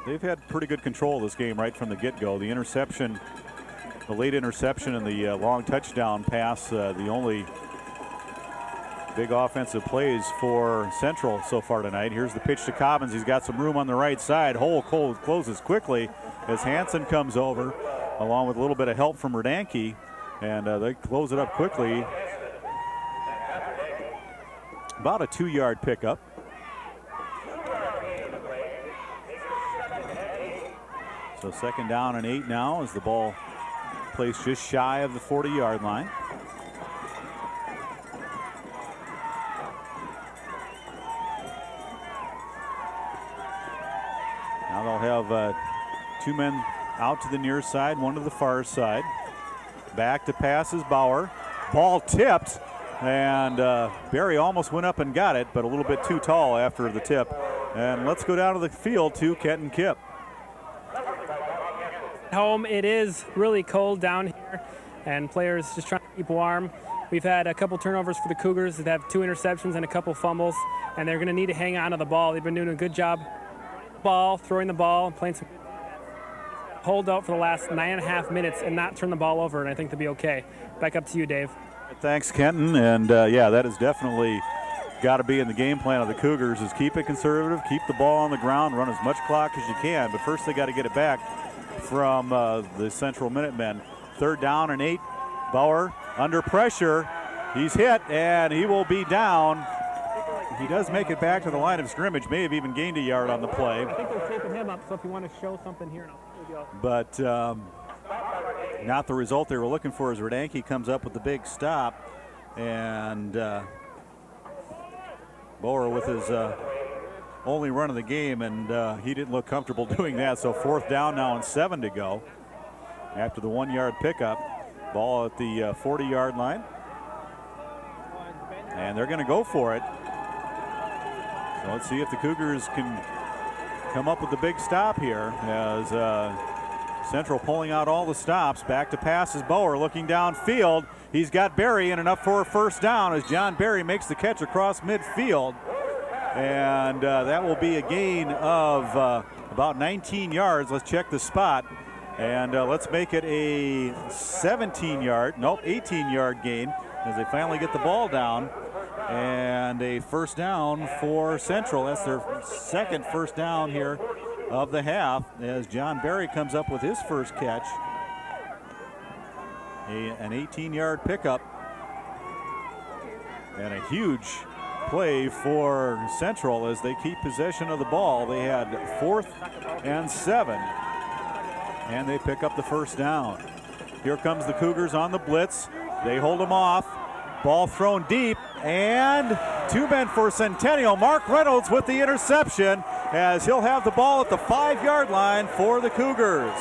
they've had pretty good control of this game right from the get-go. The interception, the late interception and the long touchdown pass, the only big offensive plays for Central so far tonight. Here's the pitch to Cobbins. He's got some room on the right side. Hole closes quickly as Hansen comes over, along with a little bit of help from Radanke, and they close it up quickly. About a 2-yard pickup. So 2nd down and 8 now as the ball placed just shy of the 40-yard line. Now they'll have 2 men out to the near side, 1 to the far side. Back to pass is Bauer. Ball tipped, and Barry almost went up and got it, but a little bit too tall after the tip. And let's go down to the field to Kenton Kipp. Home, it is really cold down here, and players just trying to keep warm. We've had a couple turnovers for the Cougars that have 2 interceptions and a couple fumbles, and they're going to need to hang on to the ball. They've been doing a good job running the ball, throwing the ball, and playing some good defense. Hold out for the last 9.5 minutes and not turn the ball over, and I think they'll be okay. Back up to you, Dave. Thanks, Kenton, and yeah, that is definitely got to be in the game plan of the Cougars, is keep it conservative, keep the ball on the ground, run as much clock as you can, but first they got to get it back from the Central Minutemen. 3rd down and 8. Bauer under pressure. He's hit, and he will be down. He does make it back to the line of scrimmage. May have even gained a yard on the play. I think they're taping him up, so if you want to show something here. But not the result they were looking for as Radanke comes up with the big stop. And Bauer with his only run of the game, and he didn't look comfortable doing that. So 4th down now and 7 to go after the 1-yard pickup. Ball at the 40-yard line, and they're going to go for it. So let's see if the Cougars can come up with the big stop here as Central pulling out all the stops. Back to pass is Bauer looking downfield. He's got Berry and enough for a 1st down as John Berry makes the catch across midfield. And that will be a gain of about 19 yards. Let's check the spot. And let's make it a 18-yard gain as they finally get the ball down. And a 1st down for Central. That's their 2nd 1st down here of the half as John Berry comes up with his first catch. An 18-yard pickup. And a huge play for Central as they keep possession of the ball. They had 4th and 7, and they pick up the 1st down. Here comes the Cougars on the blitz. They hold them off. Ball thrown deep, and 2 men for Centennial. Mark Reynolds with the interception as he'll have the ball at the 5-yard line for the Cougars.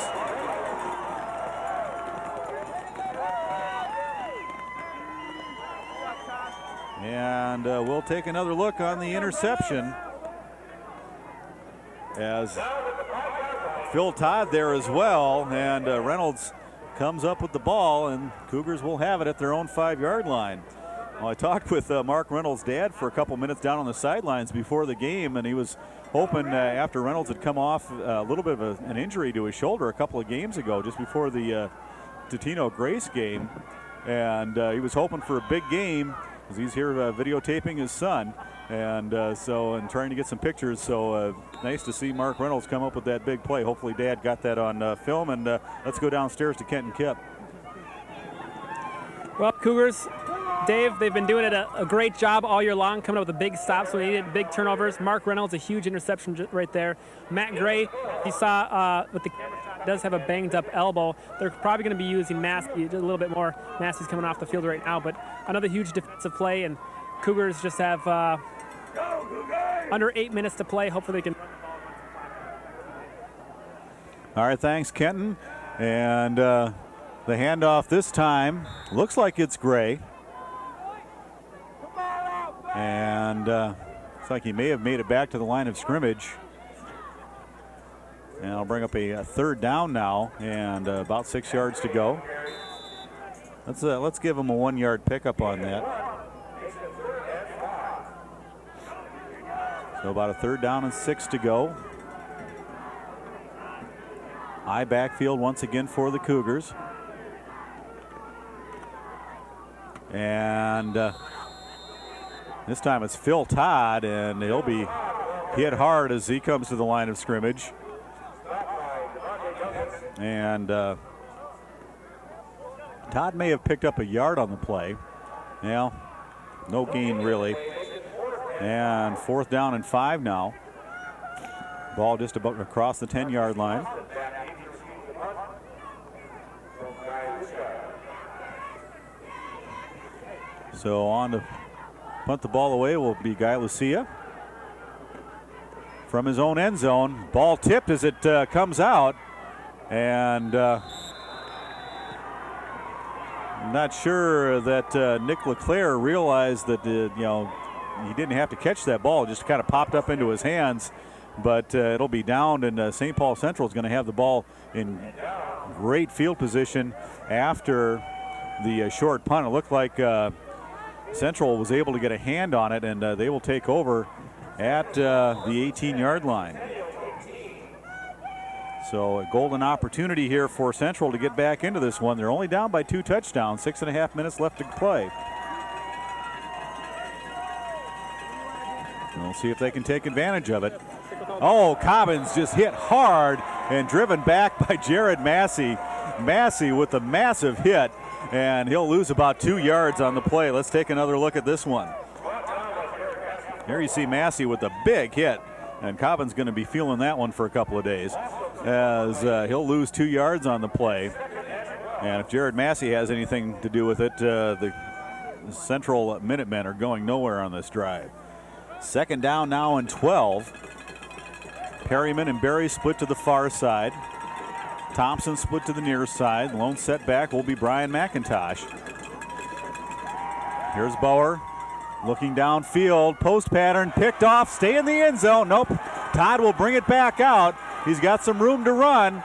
And we'll take another look on the interception as Phil Todd there as well, and Reynolds comes up with the ball, and Cougars will have it at their own 5-yard line. Well, I talked with Mark Reynolds' dad for a couple minutes down on the sidelines before the game, and he was hoping after Reynolds had come off a little bit of an injury to his shoulder a couple of games ago, just before the Totino Grace game, and he was hoping for a big game because he's here videotaping his son, and trying to get some pictures. So nice to see Mark Reynolds come up with that big play. Hopefully Dad got that on film, and let's go downstairs to Kenton Kipp. Well, Cougars Dave, they've been doing a great job all year long, coming up with the big stops when they needed big turnovers. Mark Reynolds, a huge interception right there. Matt Gray, he saw with the does have a banged up elbow. They're probably going to be using Massey a little bit more. Massey's coming off the field right now, but another huge defensive play, and Cougars just have under 8 minutes to play. Hopefully they can. All right, thanks, Kenton. And the handoff this time looks like it's Gray. And looks like he may have made it back to the line of scrimmage. And I'll bring up a third down now, and about 6 yards to go. Let's give him a 1 yard pickup on that. So about a third down and 6 to go. High backfield once again for the Cougars. And this time it's Phil Todd, and he'll be hit hard as he comes to the line of scrimmage. And Todd may have picked up a yard on the play. Well, no gain really. And 4th down and 5 now. Ball just about across the 10-yard line. So on to punt the ball away will be Guy Lucia. From his own end zone. Ball tipped as it comes out. And I'm not sure that Nick LeClaire realized that he didn't have to catch that ball. It just kind of popped up into his hands. But it'll be downed, and St. Paul Central is going to have the ball in great field position after the short punt. It looked like Central was able to get a hand on it, and they will take over at the 18-yard line. So a golden opportunity here for Central to get back into this one. They're only down by 2 touchdowns, 6.5 minutes left to play. And we'll see if they can take advantage of it. Oh, Cobbins just hit hard and driven back by Jared Massey. Massey with a massive hit, and he'll lose about 2 yards on the play. Let's take another look at this one. Here you see Massey with a big hit, and Cobbins going to be feeling that one for a couple of days, as he'll lose 2 yards on the play. And if Jared Massey has anything to do with it, the Central Minutemen are going nowhere on this drive. 2nd down now and 12. Perryman and Berry split to the far side. Thompson split to the near side. Lone setback will be Brian McIntosh. Here's Bauer looking downfield. Post pattern picked off. Stay in the end zone. Nope. Todd will bring it back out. He's got some room to run,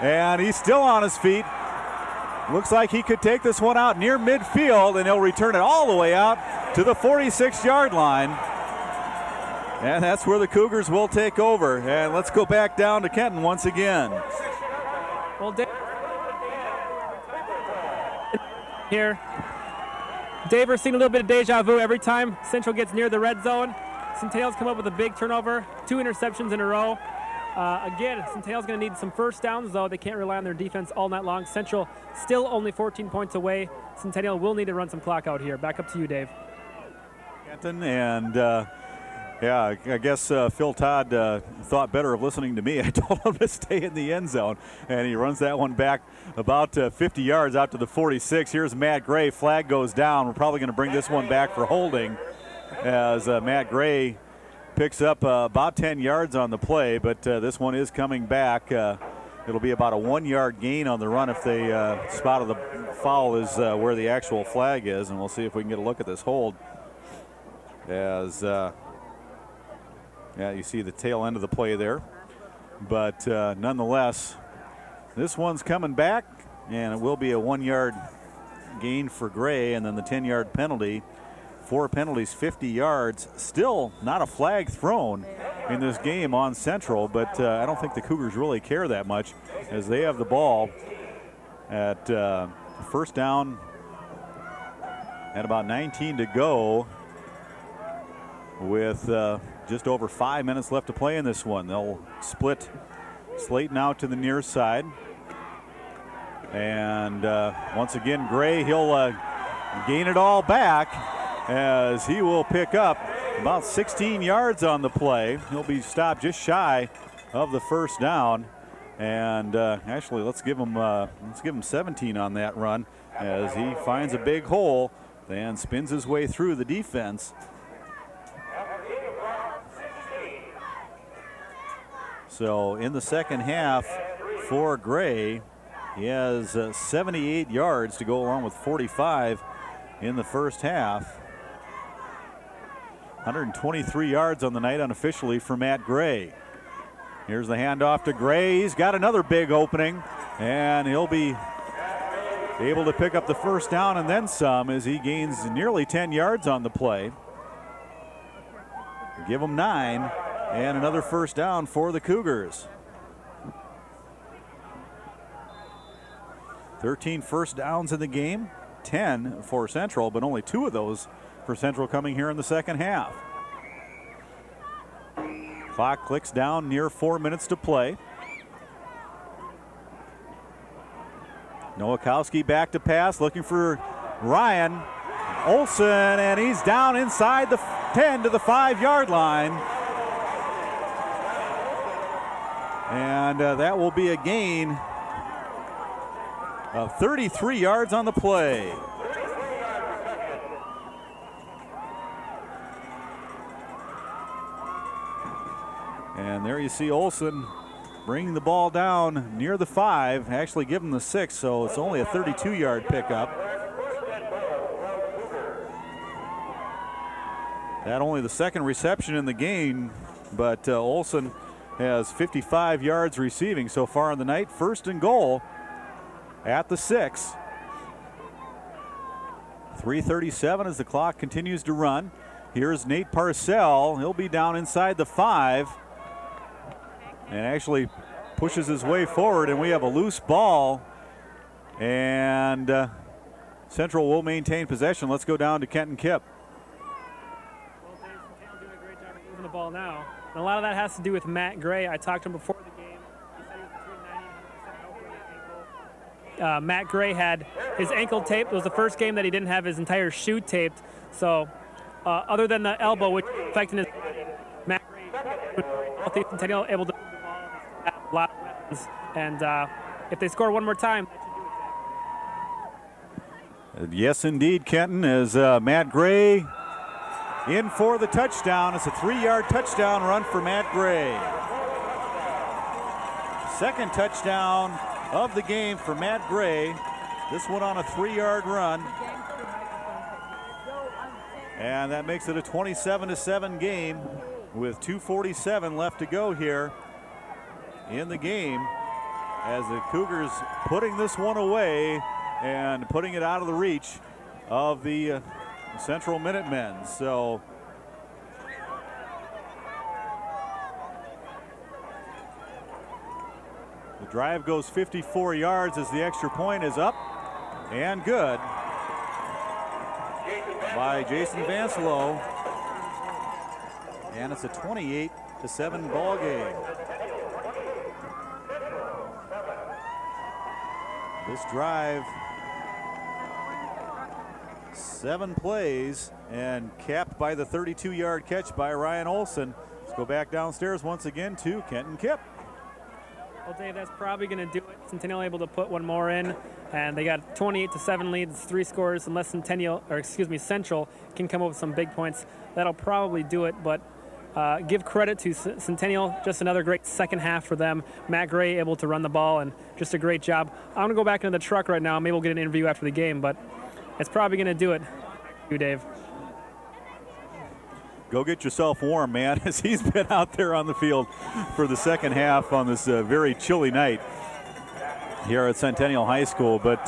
and he's still on his feet. Looks like he could take this one out near midfield, and he'll return it all the way out to the 46-yard line. And that's where the Cougars will take over. And let's go back down to Kenton once again. Well, here, Dave, we're seeing a little bit of deja vu every time Central gets near the red zone. Centennial's come up with a big turnover, 2 interceptions in a row. Again, Centennial's going to need some first downs, though. They can't rely on their defense all night long. Central still only 14 points away. Centennial will need to run some clock out here. Back up to you, Dave. Kenton, and yeah, I guess Phil Todd thought better of listening to me. I told him to stay in the end zone, and he runs that one back about 50 yards out to the 46. Here's Matt Gray. Flag goes down. We're probably going to bring this one back for holding, as Matt Gray picks up about 10 yards on the play, but this one is coming back. It'll be about a 1 yard gain on the run if they spotted the foul is where the actual flag is, and we'll see if we can get a look at this hold. As yeah, you see the tail end of the play there. But nonetheless, this one's coming back, and it will be a 1 yard gain for Gray, and then the 10-yard penalty. 4 penalties, 50 yards. Still not a flag thrown in this game on Central, but I don't think the Cougars really care that much, as they have the ball at first down at about 19 to go with just over 5 minutes left to play in this one. They'll split Slayton out to the near side. And once again, Gray, he'll gain it all back as he will pick up about 16 yards on the play. He'll be stopped just shy of the first down. And actually, let's give him 17 on that run as he finds a big hole, then spins his way through the defense. So in the second half for Gray, he has 78 yards to go along with 45 in the first half. 123 yards on the night unofficially for Matt Gray. Here's the handoff to Gray. He's got another big opening, and he'll be able to pick up the first down and then some as he gains nearly 10 yards on the play. Give him 9, and another first down for the Cougars. 13 first downs in the game, 10 for Central, but only 2 of those for Central coming here in the second half. Clock clicks down, near 4 minutes to play. Nowakowski back to pass, looking for Ryan Olson, and he's down inside the 10 to the 5-yard line. And that will be a gain of 33 yards on the play. And there you see Olson bringing the ball down near the 5, actually give him the 6, so it's only a 32-yard pickup. That only the second reception in the game, but Olson has 55 yards receiving so far in the night. First and goal at the 6. 3:37 as the clock continues to run. Here's Nate Parcell. He'll be down inside the 5 and actually pushes his way forward, and we have a loose ball, and Central will maintain possession. Let's go down to Kenton Kipp. Well, Dave, Centennial doing a great job of moving the ball now, and a lot of that has to do with Matt Gray. I talked to him before the game. He said he was between 90 and 100% health with his ankle. Matt Gray had his ankle taped. It was the first game that he didn't have his entire shoe taped. So other than the elbow, which affected his Matt Gray, Centennial able to have a lot of weapons, and if they score one more time, that should do it. Yes, indeed, Kenton, as Matt Gray in for the touchdown. It's a 3-yard touchdown run for Matt Gray. Second touchdown of the game for Matt Gray. This one on a 3-yard run. And that makes it a 27-7 game with 2:47 left to go here in the game, as the Cougars putting this one away and putting it out of the reach of the Central Minutemen. So the drive goes 54 yards as the extra point is up and good by Jason Vanselo, and it's a 28-7 ball game. This drive, 7 plays and capped by the 32-yard catch by Ryan Olson. Let's go back downstairs once again to Kenton Kipp. Well, Dave, that's probably going to do it. Centennial able to put one more in, and they got 28-7 lead. It's 3 scores unless Central can come up with some big points. That'll probably do it, but give credit to Centennial. Just another great second half for them. Matt Gray able to run the ball, and just a great job. I'm going to go back into the truck right now. Maybe we'll get an interview after the game, but it's probably going to do it. Thank you, Dave. Go get yourself warm, man, as he's been out there on the field for the second half on this very chilly night here at Centennial High School. But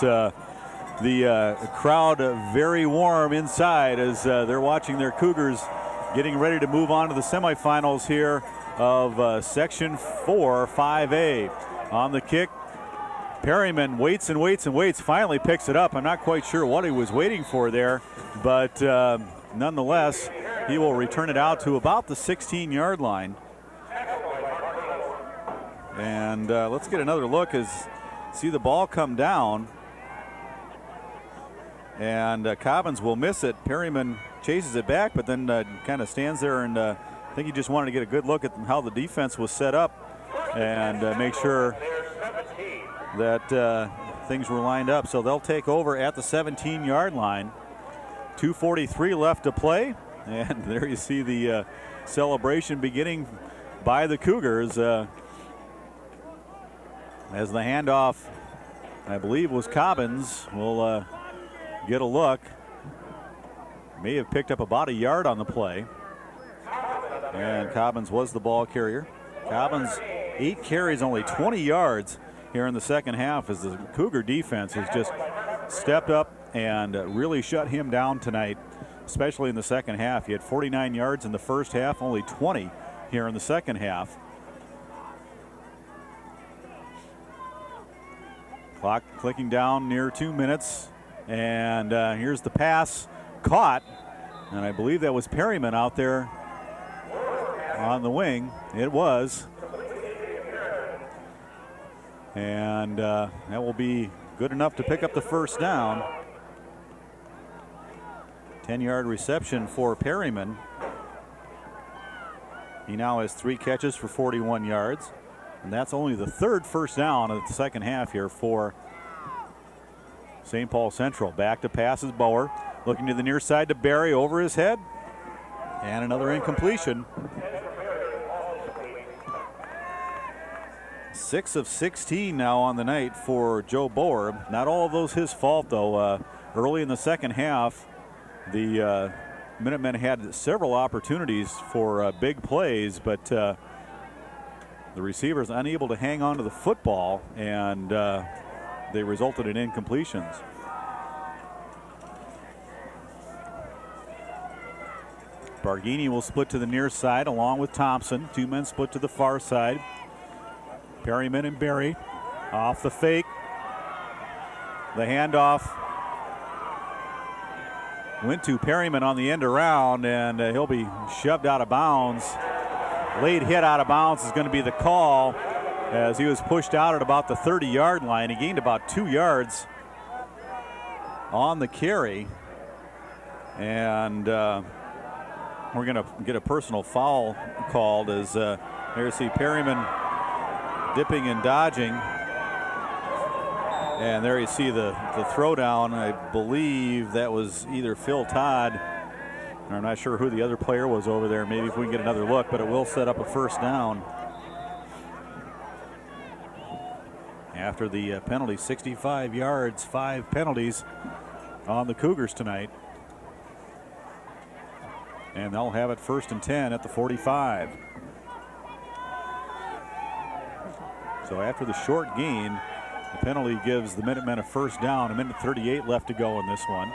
the crowd very warm inside as they're watching their Cougars getting ready to move on to the semifinals here of Section 4, 5A. On the kick, Perryman waits and waits and waits, finally picks it up. I'm not quite sure what he was waiting for there, but nonetheless, he will return it out to about the 16-yard line. And let's get another look as see the ball come down. and Cobbins will miss it. Perryman chases it back, but then kind of stands there, and I think he just wanted to get a good look at how the defense was set up and make sure that things were lined up. So they'll take over at the 17-yard line. 2:43 left to play, and there you see the celebration beginning by the Cougars as the handoff, I believe, was Cobbins. We'll get a look. May have picked up about a yard on the play, and Cobbins was the ball carrier. Cobbins 8 carries, only 20 yards here in the second half, as the Cougar defense has just stepped up and really shut him down tonight, especially in the second half. He had 49 yards in the first half, only 20 here in the second half. Clock clicking down near 2 minutes, and here's the pass caught, and I believe that was Perryman out there on the wing. It was. And that will be good enough to pick up the first down. 10-yard reception for Perryman. He now has 3 catches for 41 yards. And that's only the 3rd first down of the second half here for St. Paul Central. Back to passes Bauer. Looking to the near side to Barry, over his head. And another incompletion. 6 of 16 now on the night for Joe Bauer. Not all of those his fault, though. Early in the second half, the Minutemen had several opportunities for big plays, but the receivers unable to hang on to the football, and they resulted in incompletions. Barghini will split to the near side along with Thompson. 2 men split to the far side. Perryman and Barry off the fake. The handoff went to Perryman on the end around, and he'll be shoved out of bounds. Late hit out of bounds is going to be the call, as he was pushed out at about the 30-yard line. He gained about 2 yards on the carry, and we're going to get a personal foul called as there you see Perryman dipping and dodging, and there you see the throwdown. I believe that was either Phil Todd, or I'm not sure who the other player was over there. Maybe if we can get another look, but it will set up a first down. After the penalty, 65 yards, 5 penalties on the Cougars tonight. And they'll have it 1st and 10 at the 45. So after the short gain, the penalty gives the Minutemen a first down. 1:38 left to go in this one.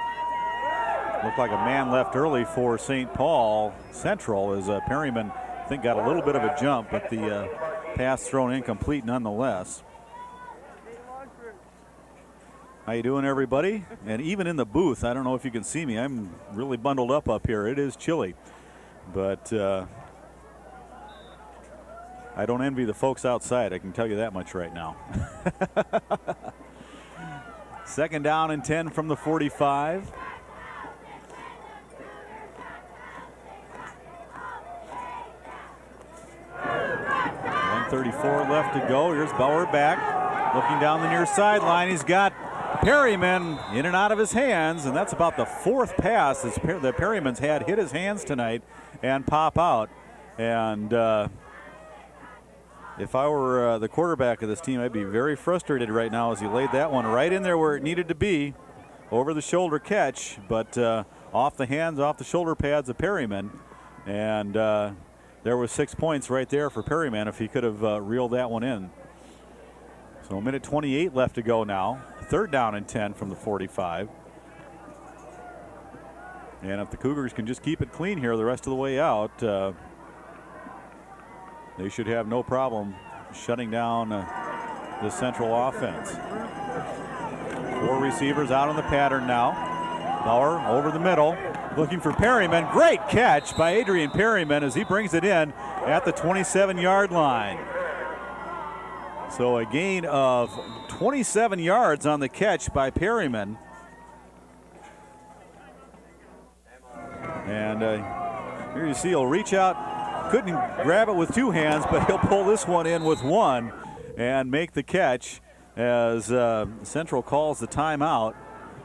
Looked like a man left early for St. Paul Central, as Perryman, I think, got a little bit of a jump, but the pass thrown incomplete nonetheless. How you doing, everybody? And even in the booth, I don't know if you can see me, I'm really bundled up here. It is chilly, but I don't envy the folks outside, I can tell you that much right now. 2nd down and 10 from the 45. .134 left to go. Here's Bauer back, looking down the near sideline. He's got Perryman in and out of his hands, and that's about the 4th pass that Perryman's had hit his hands tonight and pop out. And if I were the quarterback of this team, I'd be very frustrated right now, as he laid that one right in there where it needed to be. Over the shoulder catch, but off the hands, off the shoulder pads of Perryman. And there was 6 points right there for Perryman if he could have reeled that one in. So 1:28 left to go now. 3rd down and 10 from the 45. And if the Cougars can just keep it clean here the rest of the way out, they should have no problem shutting down the Central offense. 4 receivers out on the pattern now. Bauer over the middle, looking for Perryman. Great catch by Adrian Perryman as he brings it in at the 27-yard line. So a gain of 27 yards on the catch by Perryman. And here you see he'll reach out. Couldn't grab it with two hands, but he'll pull this one in with one and make the catch as Central calls the timeout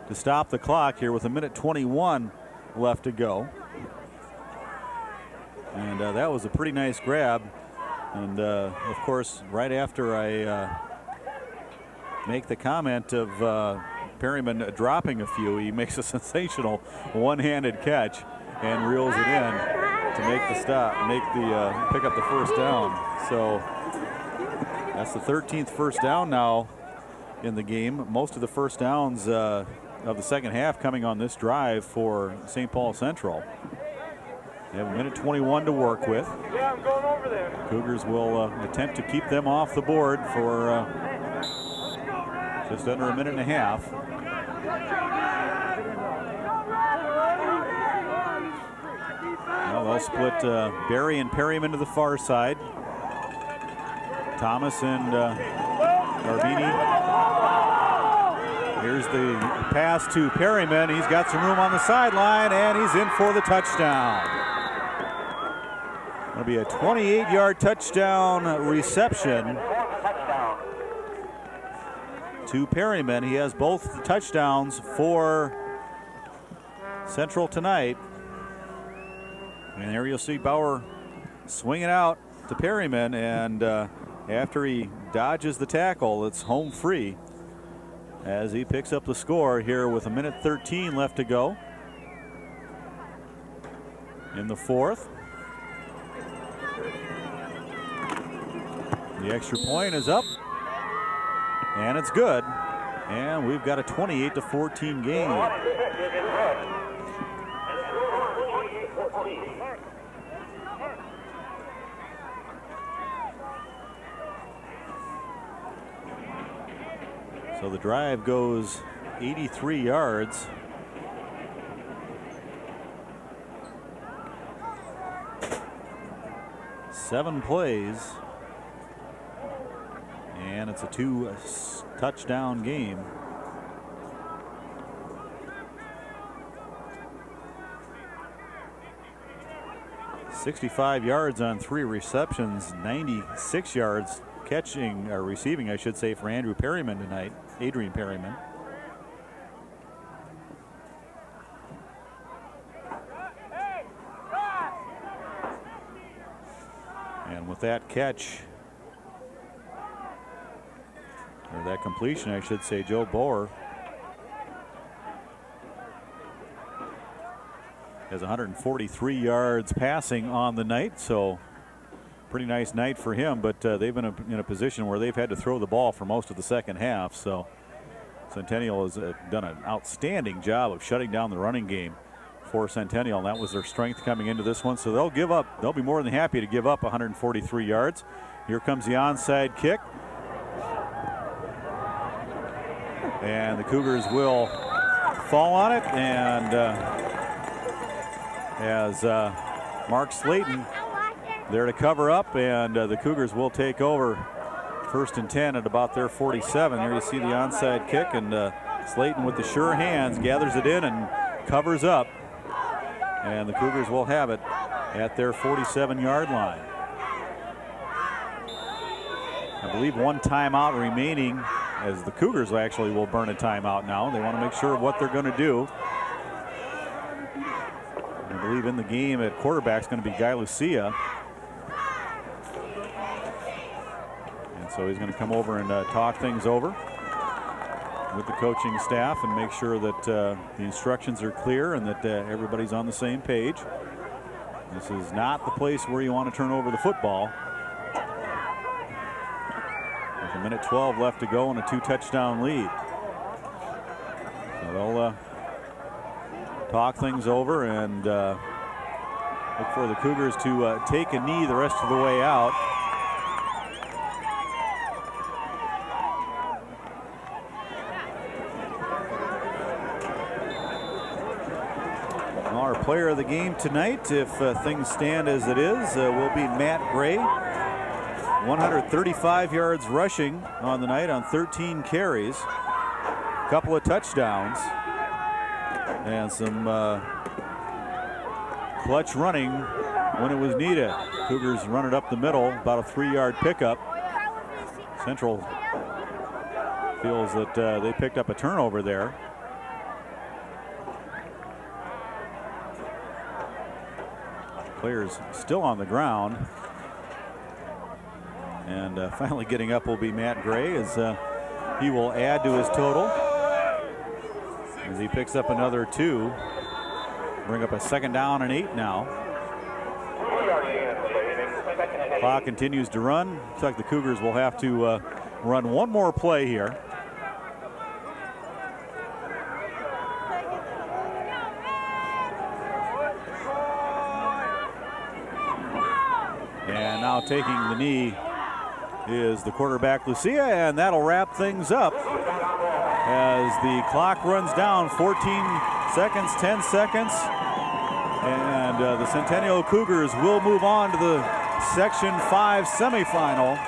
to stop the clock here with 1:21 left to go. And that was a pretty nice grab. And of course, right after I make the comment of Perryman dropping a few, he makes a sensational one-handed catch and reels it in to make the stop, pick up the first down. So that's the 13th first down now in the game. Most of the first downs of the second half coming on this drive for St. Paul Central. They have 1:21 to work with. Yeah, I'm going over there. Cougars will attempt to keep them off the board for just under a minute and a half. Now they'll split Barry and Perryman to the far side. Thomas and Garbini. Here's the pass to Perryman. He's got some room on the sideline, and he's in for the touchdown. It'll be a 28-yard touchdown reception to Perryman. He has both touchdowns for Central tonight. And there you'll see Bauer swinging out to Perryman, and after he dodges the tackle, it's home free as he picks up the score here with 1:13 left to go in the fourth. The extra point is up, and it's good. And we've got a 28-14 game. So the drive goes 83 yards. Seven plays. And it's a two-touchdown game. $65 yards on 3 receptions, 96 yards catching or receiving, I should say, for Andrew Perryman tonight, Adrian Perryman. And with that catch, or that completion, I should say, Joe Boer has 143 yards passing on the night, so pretty nice night for him, but they've been in a position where they've had to throw the ball for most of the second half, so Centennial has done an outstanding job of shutting down the running game for Centennial, and that was their strength coming into this one, so they'll be more than happy to give up 143 yards. Here comes the onside kick. And the Cougars will fall on it, and as Mark Slayton there to cover up, and the Cougars will take over 1st and 10 at about their 47. There you see the onside kick, and Slayton with the sure hands gathers it in and covers up, and the Cougars will have it at their 47-yard line. I believe one timeout remaining, as the Cougars actually will burn a timeout now. They want to make sure of what they're going to do. I believe in the game at quarterback is going to be Guy Lucia. And so he's going to come over and talk things over with the coaching staff and make sure that the instructions are clear and that everybody's on the same page. This is not the place where you want to turn over the football. With 1:12 left to go and a 2-touchdown lead. So they'll talk things over and look for the Cougars to take a knee the rest of the way out. Our player of the game tonight, if things stand as it is, will be Matt Gray. 135 yards rushing on the night on 13 carries. A couple of touchdowns. And some clutch running when it was needed. Cougars run it up the middle, about a 3-yard pickup. Central feels that they picked up a turnover there. Players still on the ground. And finally getting up will be Matt Gray as he will add to his total as he picks up another 2. Bring up a 2nd down and 8 now. Clock continues to run. Looks like the Cougars will have to run one more play here. And now taking the knee is the quarterback, Lucia, and that'll wrap things up as the clock runs down. 14 seconds, 10 seconds, and the Centennial Cougars will move on to the Section 5 semifinal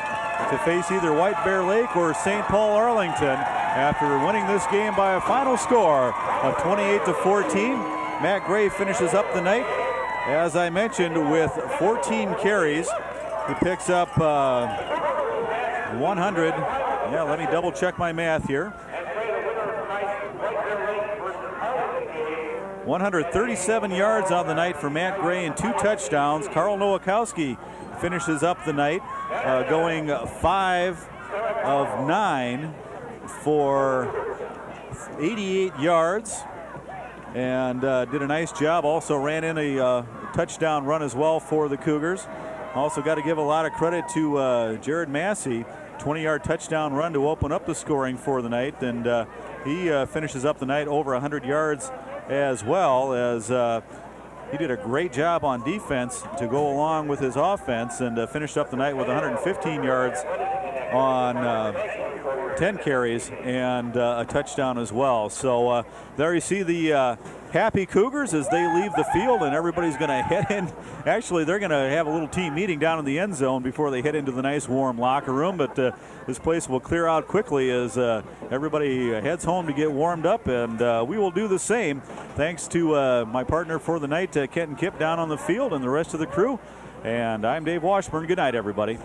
to face either White Bear Lake or St. Paul Arlington after winning this game by a final score of 28-14. Matt Gray finishes up the night, as I mentioned, with 14 carries. He picks up 100. Yeah, let me double check my math here. 137 yards on the night for Matt Gray and 2 touchdowns. Carl Nowakowski finishes up the night going 5 of 9 for 88 yards and did a nice job. Also ran in a touchdown run as well for the Cougars. Also got to give a lot of credit to Jared Massey, 20-yard touchdown run to open up the scoring for the night, and he finishes up the night over 100 yards as well, as he did a great job on defense to go along with his offense, and finished up the night with 115 yards on 10 carries and a touchdown as well. So there you see the happy Cougars as they leave the field, and everybody's going to head in. Actually, they're going to have a little team meeting down in the end zone before they head into the nice warm locker room, but this place will clear out quickly as everybody heads home to get warmed up, and we will do the same thanks to my partner for the night, Kenton Kipp, down on the field, and the rest of the crew. And I'm Dave Washburn. Good night, everybody.